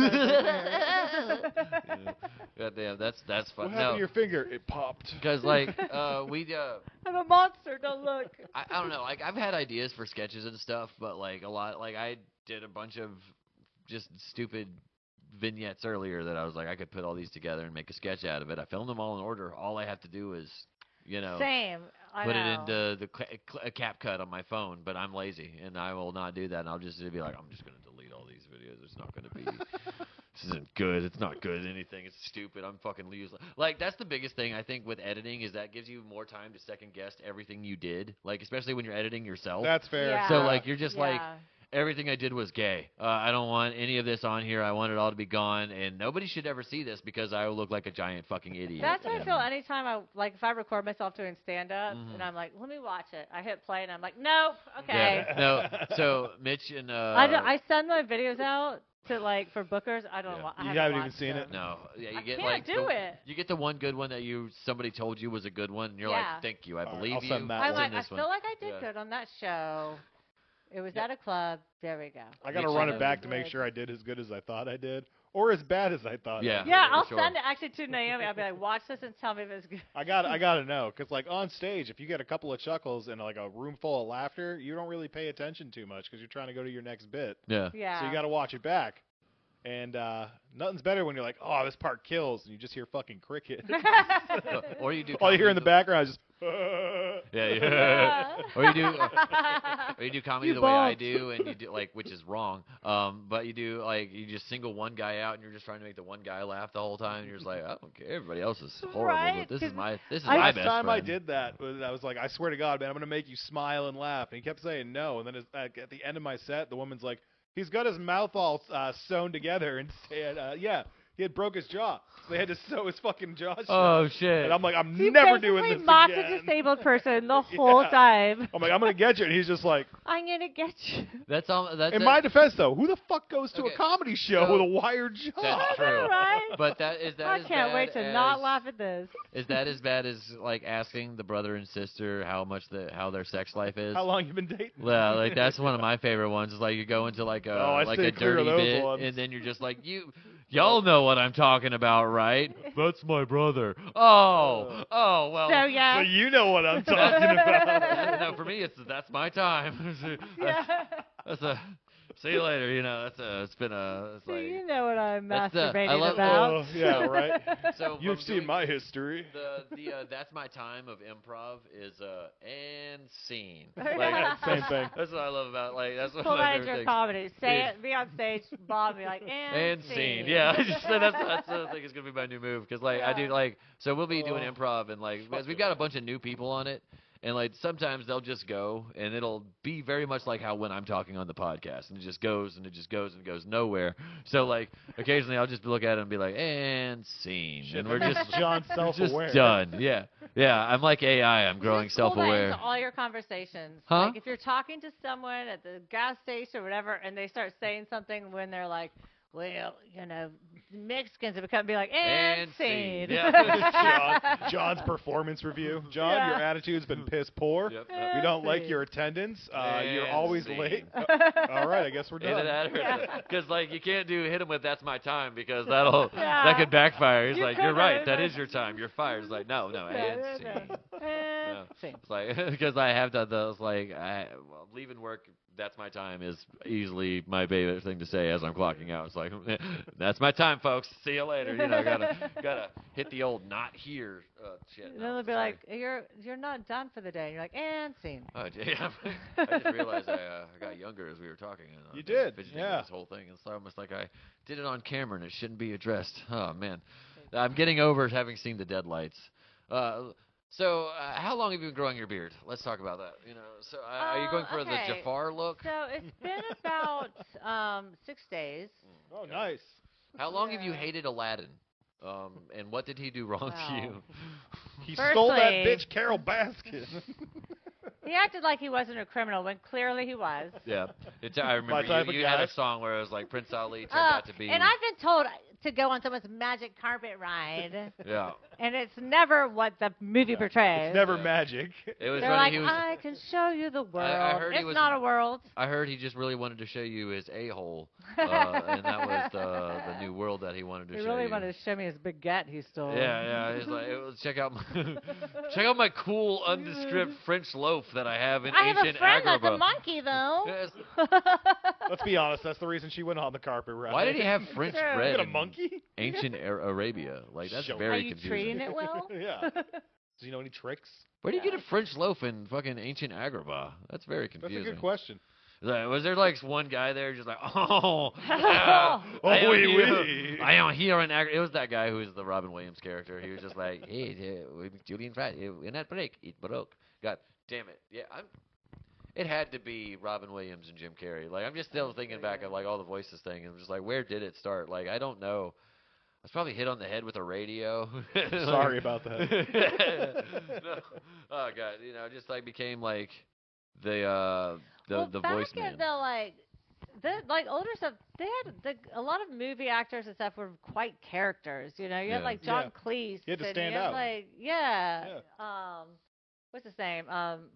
God damn, that's What fun. happened No, to your finger? It popped. because like I'm a monster. Don't look. I don't know. Like I've had ideas for sketches and stuff, but like a lot, like I did a bunch of just stupid vignettes earlier that I was like, I could put all these together and make a sketch out of it. I filmed them all in order. All I have to do is, you know, Same. I put know. it into a CapCut on my phone. But I'm lazy and I will not do that. And I'll just be like, I'm just gonna delete all these videos. It's not gonna be. This isn't good. It's not good at anything. It's stupid. I'm fucking useless. Like that's the biggest thing I think with editing is that gives you more time to second guess everything you did. Like especially when you're editing yourself. That's fair. Yeah. So like you're just like Yeah. everything I did was gay. I don't want any of this on here. I want it all to be gone, and nobody should ever see this because I will look like a giant fucking idiot. That's how I And- feel anytime I like if I record myself doing stand up Mhm. and I'm like, let me watch it. I hit play and I'm like, nope, okay. Yeah. No. So Mitch and I send my videos out to like for bookers. I don't Yeah. want. I You haven't haven't even watched seen them. it? no. Yeah, you I get can't like do it. You get the one good one that somebody told you was a good one, and you're Yeah. like, thank you, I All right, believe I'll you. send that I one. like. I This one. feel like I did Yeah. good on that show. It was Yeah. at a club. There we go. I gotta Mitch run and it back to Good. make sure I did as good as I thought I did, or as bad as I thought. Yeah. I did. Yeah, for I'll sure. send it actually to Naomi. I'll be like, watch this and tell me if it's good. I gotta know, cause like on stage, if you get a couple of chuckles and like a room full of laughter, you don't really pay attention too much because you're trying to go to your next bit. Yeah. Yeah. So you gotta watch it back. And nothing's better when you're like, oh, this part kills, and you just hear fucking cricket. Or you do. All you hear in the comedy background is just. Yeah. Yeah. Or you do. Or you do comedy You the way I both. do, and you do like, which is wrong. But you do like you just single one guy out, and you're just trying to make the one guy laugh the whole time. And you're just like, I don't care. Everybody else is horrible, Right, but this is 'cause my Last best time I friend. did that, I was like, I swear to God, man, I'm gonna make you smile and laugh. And he kept saying no. And then at the end of my set, the woman's like, he's got his mouth all sewn together, and said, yeah, he had broke his jaw. So they had to sew his fucking jaw shut. Oh shit! And I'm like, I'm He never doing basically this mocked again. a disabled person the whole Yeah. time. I'm like, I'm gonna get you, and he's just like. I'm gonna get you. That's all. That's In it. my defense, though, who the fuck goes to Okay, a comedy show so- with a wired jaw? That's true. Right? But that is that I as can't wait bad to as, not laugh at this. Is that as bad as like asking the brother and sister how their sex life is? How long you been dating? Yeah, like that's one of my favorite ones. Is like you go into like a Oh, I like stay a clear of dirty those bit, ones. and then you're just like y'all know what I'm talking about, right? That's my brother. Oh, well. So So yeah. you know what I'm talking about. No, for me that's my time. Yeah. That's a see you later. You know it's been it's So like you know what I'm That's the- I masturbating love- about. Oh, yeah, right. so You've from seen doing my history. the that's my time of improv is and scene. Yeah. Same thing. That's what I love about that's one Pull of my that favorite into your things. comedy. Say Yeah. it. Be on stage. Bob. Be like, And scene, yeah. So that's I think it's gonna be my new move because like I do Yeah. like so we'll be doing Oh. improv and like because we've got a bunch of new people on it and like sometimes they'll just go and it'll be very much like how when I'm talking on the podcast and it just goes and it just goes and it goes nowhere. So like occasionally I'll just look at it and be like and scene and we're just John's we're self-aware. just done. Yeah, I'm like AI. I'm growing Just pull that self-aware. into all your conversations. Huh? Like if you're talking to someone at the gas station or whatever, and they start saying something when they're like, "Well, you know, Mexicans have become," be like, "And scene." John's performance review. John, Yeah. your attitude's been piss poor. Yep. We don't And like scene. your attendance. You're And always scene. late. All right, I guess we're Either done. that or Yeah. because like you can't hit him with that's my time because that Yeah. could backfire. He's You like, you're could've, right, that like- is your time. You're fired. It's like no, and scene. And Yeah. scene. It's like because I have done those like leaving work. That's my time is easily my favorite thing to say as I'm clocking out. It's like that's my time, folks. See you later. You know, gotta hit the old not here shit. And No, then they'll be sorry. like, "You're not done for the day." And you're like, "And scene." Oh, yeah. I just realized I got younger as we were talking. And You I've been did, fidgeting yeah. with this whole thing. It's almost like I did it on camera and it shouldn't be addressed. Oh man, I'm getting over having seen the Deadlights. So, how long have you been growing your beard? Let's talk about that. So are you going for the Okay. Jafar look? So it's been about 6 days. Oh, nice. How long have you Yeah. hated Aladdin? And what did he do wrong to you? He stole that Firstly- bitch Carol Baskin. He acted like he wasn't a criminal when clearly he was. Yeah, I My remember type you, of you had guy. a song where it was like Prince Ali turned out to be. And I've been told to go on someone's magic carpet ride, Yeah, and it's never what the movie portrays. It's never Yeah. magic. it was They're funny. like, He was. I can show you the world. heard he It's was- not a world. I heard he just really wanted to show you his a-hole, and that was the new world that he wanted to He show really you. wanted to show me his baguette he stole. Yeah. He's like, check out my cool undescript French loaf that I have in I have ancient a friend that's a Agrabah. monkey, though. Yes. Let's be honest. That's the reason she went on the carpet ride. Why did he have French True. bread Get a in monkey? ancient Arabia? Like that's Sure. Are very you confusing. treating it well? Yeah. Does he know any tricks? Where do you get a French loaf in fucking ancient Agrabah? That's very That's confusing. a good question. Was there like one guy there just like, oh, Oh, I am oui, here, oui. I am here in Agrabah. It was that guy who was the Robin Williams character. He was just like, hey, Julian Friday, in that break, it broke. God damn it. Yeah, it had to be Robin Williams and Jim Carrey. Like, I'm just still thinking back of like all the voices thing, and I'm just like, where did it start? Like, I don't know. I was probably hit on the head with a radio. Sorry about that. No. Oh god, just like became like the well, the back voice in man. the older stuff, they had a lot of movie actors and stuff were quite characters. You had Yeah. like John Yeah. Cleese. You had to and stand you had out. Like Yeah. what's his name?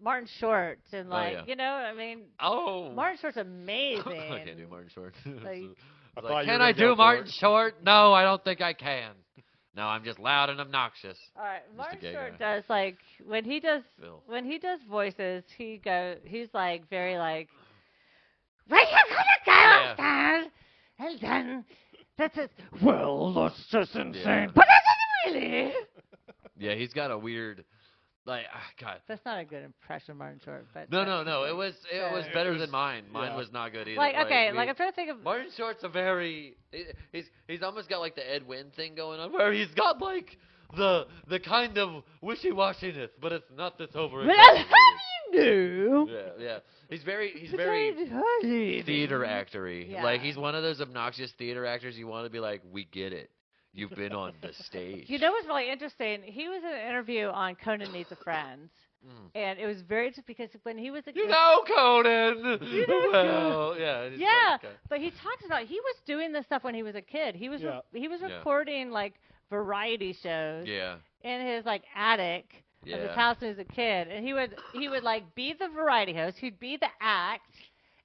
Martin Short and like yeah. I mean, Oh, Martin Short's amazing. I can't do Martin Short. Like- I It's thought like, you were can I gonna go do for Martin it. Short? No, I don't think I can. No, I'm just loud and obnoxious. All right, a Martin gay Short guy. does like when he does Phil. voices, he's like very like. When you're gonna go Yeah. upstairs, and then that's it. Well, that's just insane, Yeah. but is it really? Yeah, he's got a weird, like, God. That's not a good impression of Martin Short, but No. It was It better was- than mine. Mine yeah. was not good either. like okay, we- like I'm trying to think of. Martin Short's a very he's almost got like the Ed Wynn thing going on where he's got like the kind of wishy-washiness, but it's not this over. But how do you know? Yeah. He's very Theater theater actory. Yeah. Like he's one of those obnoxious theater actors you want to be like, we get it. You've been on the stage. You know what's really interesting? He was in an interview on Conan Needs a Friend, and it was very interesting because when he was a You kid, know Conan. You know Well, yeah. it's yeah, like, but he talks about he was doing this stuff when he was a kid. He was Yeah. he was Yeah. recording like variety shows yeah. in his like attic of his Yeah. house when he was a kid, and he would like be the variety host, he'd be the act,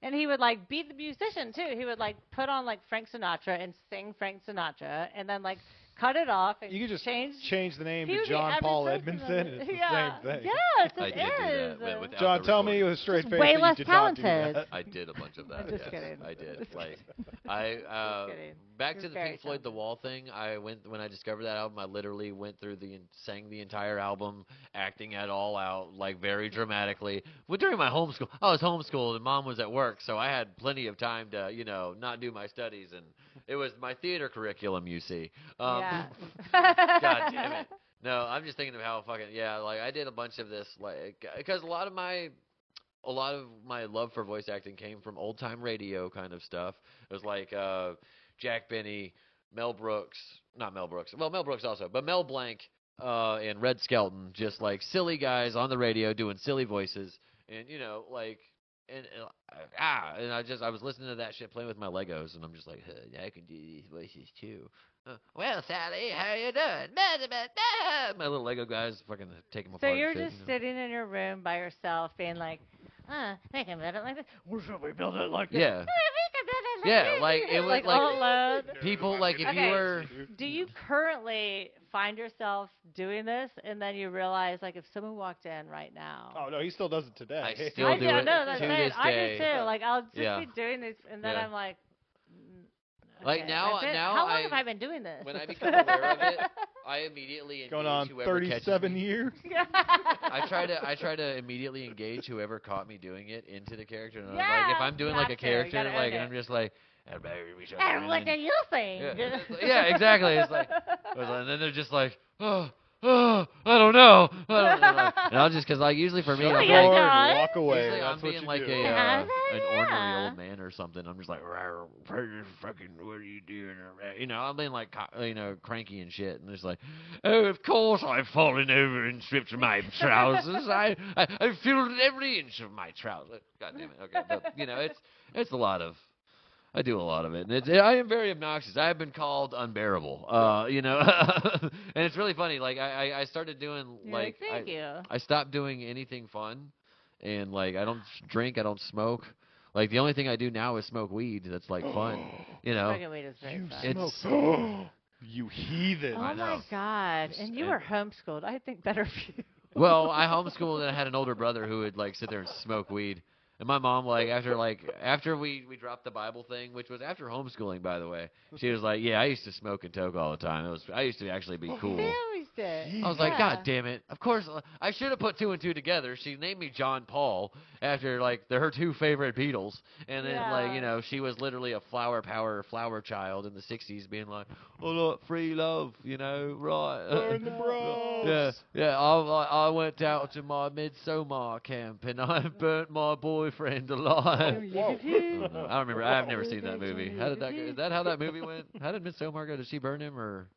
and he would like be the musician too. He would like put on like Frank Sinatra and sing Frank Sinatra, and then like cut it off and You could just change the name he to would be John every Paul person Edmundson, in and it. it's the Yeah. same thing. Yes, I it did do is. that without John, the tell me recording. with a straight Just face way that less you did not do talented. that. I did a bunch of that. I'm just yes, kidding. I did. Just Like, kidding. kidding. back You're to the very Pink Floyd The talented. Wall thing. When I discovered that album, I literally went through sang the entire album, acting it all out, like very dramatically. Well, during my homeschool, I was homeschooled and Mom was at work, so I had plenty of time to, not do my studies, and it was my theater curriculum. You see. Yeah. God damn it. No, I'm just thinking of how fucking like I did a bunch of this like because a lot of my love for voice acting came from old time radio kind of stuff. It was like Jack Benny, Mel Brooks, not Mel Brooks. Well, Mel Brooks also, but Mel Blanc and Red Skelton, just like silly guys on the radio doing silly voices, and like. And I was listening to that shit playing with my Legos, and I'm just like, I can do these voices too. Well, Sally, how you doing? My little Lego guys fucking take them So apart. you're and shit, just sitting in your room by yourself, being like, they can build it like this. Well, should we build it like this? Yeah. We can build it like Yeah, this. like, it was like like- all alone. People like if Okay. you were. Do you currently find yourself doing this, and then you realize, like, if someone walked in right now? Oh no, he still does it today. I still I do do. it No, that's to it. this I day. do too. Like, I'll just Yeah. be doing this, and then Yeah. I'm like, Like, okay, now- that's it. now how long I- have I been doing this? when I become aware of it, I immediately engage Going on whoever catches 37 me. years. I try to immediately engage whoever caught me doing it into the character. And Yeah, like if I'm doing you like a have to. You character, gotta like own and I'm it. just like, and what do you think? Yeah, exactly. It's like, and then they're just like, oh, oh, I don't know. And I'll just, because like usually for me, Shut I'm the yeah, door like, God. and walk away. usually I'm That's what being you like do. an ornery Yeah. old man or something. I'm just like, fucking, what are you doing? You know, I'm being like, cranky and shit. And it's like, oh, of course I've fallen over and stripped my trousers. I filled every inch of my trousers. God damn it. Okay, but it's a lot of. I do a lot of it, and I am very obnoxious. I have been called unbearable, and it's really funny. Like I started doing like Thank you. I stopped doing anything fun, and like I don't drink, I don't smoke. Like the only thing I do now is smoke weed. That's like fun, Smoking weed is very You fun. smoke. You heathen. Oh I my know. God! And you were homeschooled. I think better of you. Well, I homeschooled and I had an older brother who would like sit there and smoke weed. And my mom, like, after we dropped the Bible thing, which was after homeschooling, by the way, she was like, yeah, I used to smoke and toke all the time. I used to actually be cool. Families did. I was like, God damn it. Of course, I should have put two and two together. She named me John Paul after, like, her two favorite Beatles. And then, Yeah. she was literally a flower child in the 60s being like, oh, look, free love, right. Burn the bros. Yeah. I went out to my midsummer camp and I burnt my boyfriend alive. I don't remember. I've never seen that movie. How did that go? Is that how that movie went? How did Midsommar go? Did she burn him or?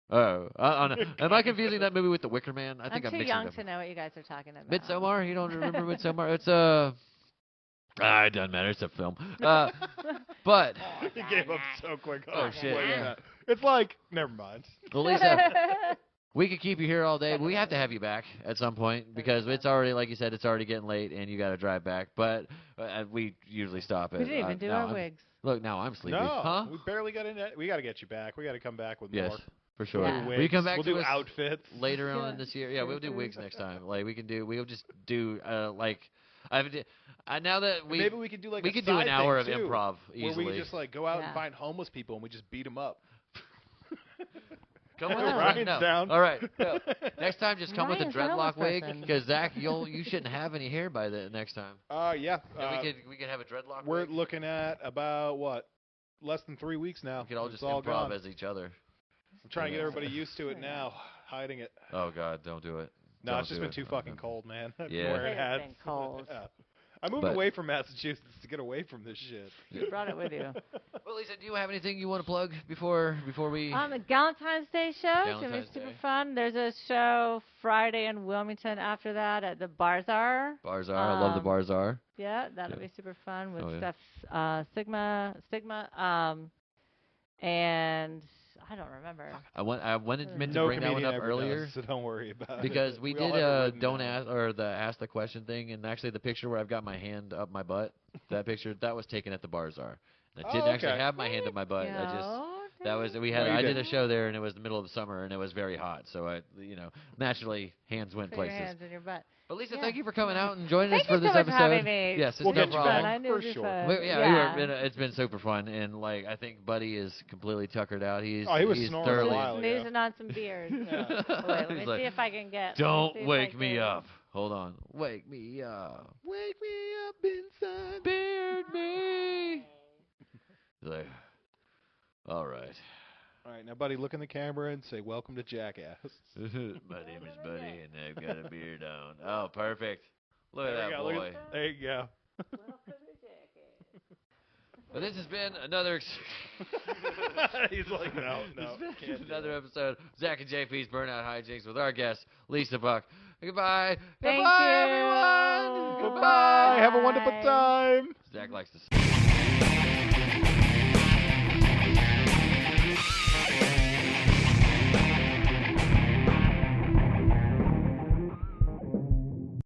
Oh, I don't know. Am I confusing that movie with The Wicker Man? I think I'm too mixing young them. to know what you guys are talking about. Midsommar? You don't remember Midsommar? It's it doesn't matter. It's a film. But He gave up so quick. Oh, shit, yeah. It's like, never mind. well, Lisa, we could keep you here all day. But we have to have you back at some point because it's already, like you said, it's already getting late and you got to drive back. But we usually stop at. We didn't even do our wigs. Look, now I'm sleepy. No, Huh? we barely got in it. We got to get you back. We got to come back with Yes, more. for sure. Yeah. Will you come back We'll to do us outfits. later on this year? Yeah, we'll do wigs next time. Like we'll just do now that Maybe we could do like we a could do an side hour of thing, too, improv where easily. we just like go out Yeah. and find homeless people and we just beat them up. Come Wow. with a Ryan's no. down. All right. No. Next time, just come with a Ryan's a homeless dreadlock wig, person. because Zach, you shouldn't have any hair by the next time. Yeah. Yeah, we could have a dreadlock We're wig. looking at about what, less than 3 weeks now. We could all It's just all improv gone. as each other. I'm trying to get everybody used to it now, hiding it. Oh God, don't do it. No, Don't it's just do been it. too fucking cold, man. Yeah. Wearing It has hats. been cold. Yeah. I moved But- away from Massachusetts to get away from this shit. You brought it with you. Well, Lisa, do you have anything you want to plug before we? The Valentine's Day show. It's going to be Valentine's super Day. fun. There's a show Friday in Wilmington after that at the Barzar. Barzar, I love the Barzar. Yeah, that'll Yeah. be super fun with Oh, yeah. Steph, Stigma, and I don't remember. I meant to No bring that one comedian up ever earlier. does, so don't worry about Because it. we all did have it written don't down. ask or the ask the question thing, and actually the picture where I've got my hand up my butt, that picture that was taken at the Barzar. I Oh, didn't actually okay. have my hand up my butt. I just that was we had No, you I did a didn't. show there, and it was the middle of the summer, and it was very hot, so I naturally hands went Put your places. hands in your butt. But Lisa, Yeah. thank you for coming out and joining us Thank for you this so much for episode. having me. Yes, it's We'll no get you problem. back. I knew for it'd be sure. fun. It's been super fun, and like I think Buddy is completely tuckered out. He's Oh, he was he's snoring a thoroughly. while ago. Snoozing on some beers. Yeah. Wait, let me He's like, see if I can get. Don't let me see if wake I me can- up. Hold on. Wake me up. Wake me up inside. Beard me. He's like, all right. All right, now, buddy, look in the camera and say, "Welcome to Jackass." My name is Buddy, and I've got a beard on. Oh, perfect. Look at There you that go, look boy. there you go. Well, this has been another. He's like, no, This has can't been do another it. episode of Zach and JP's Burnout Hijinks with our guest Lisa Buck. Goodbye. Thank Goodbye, you. everyone. Goodbye. Have a wonderful Bye. time. Zach likes to.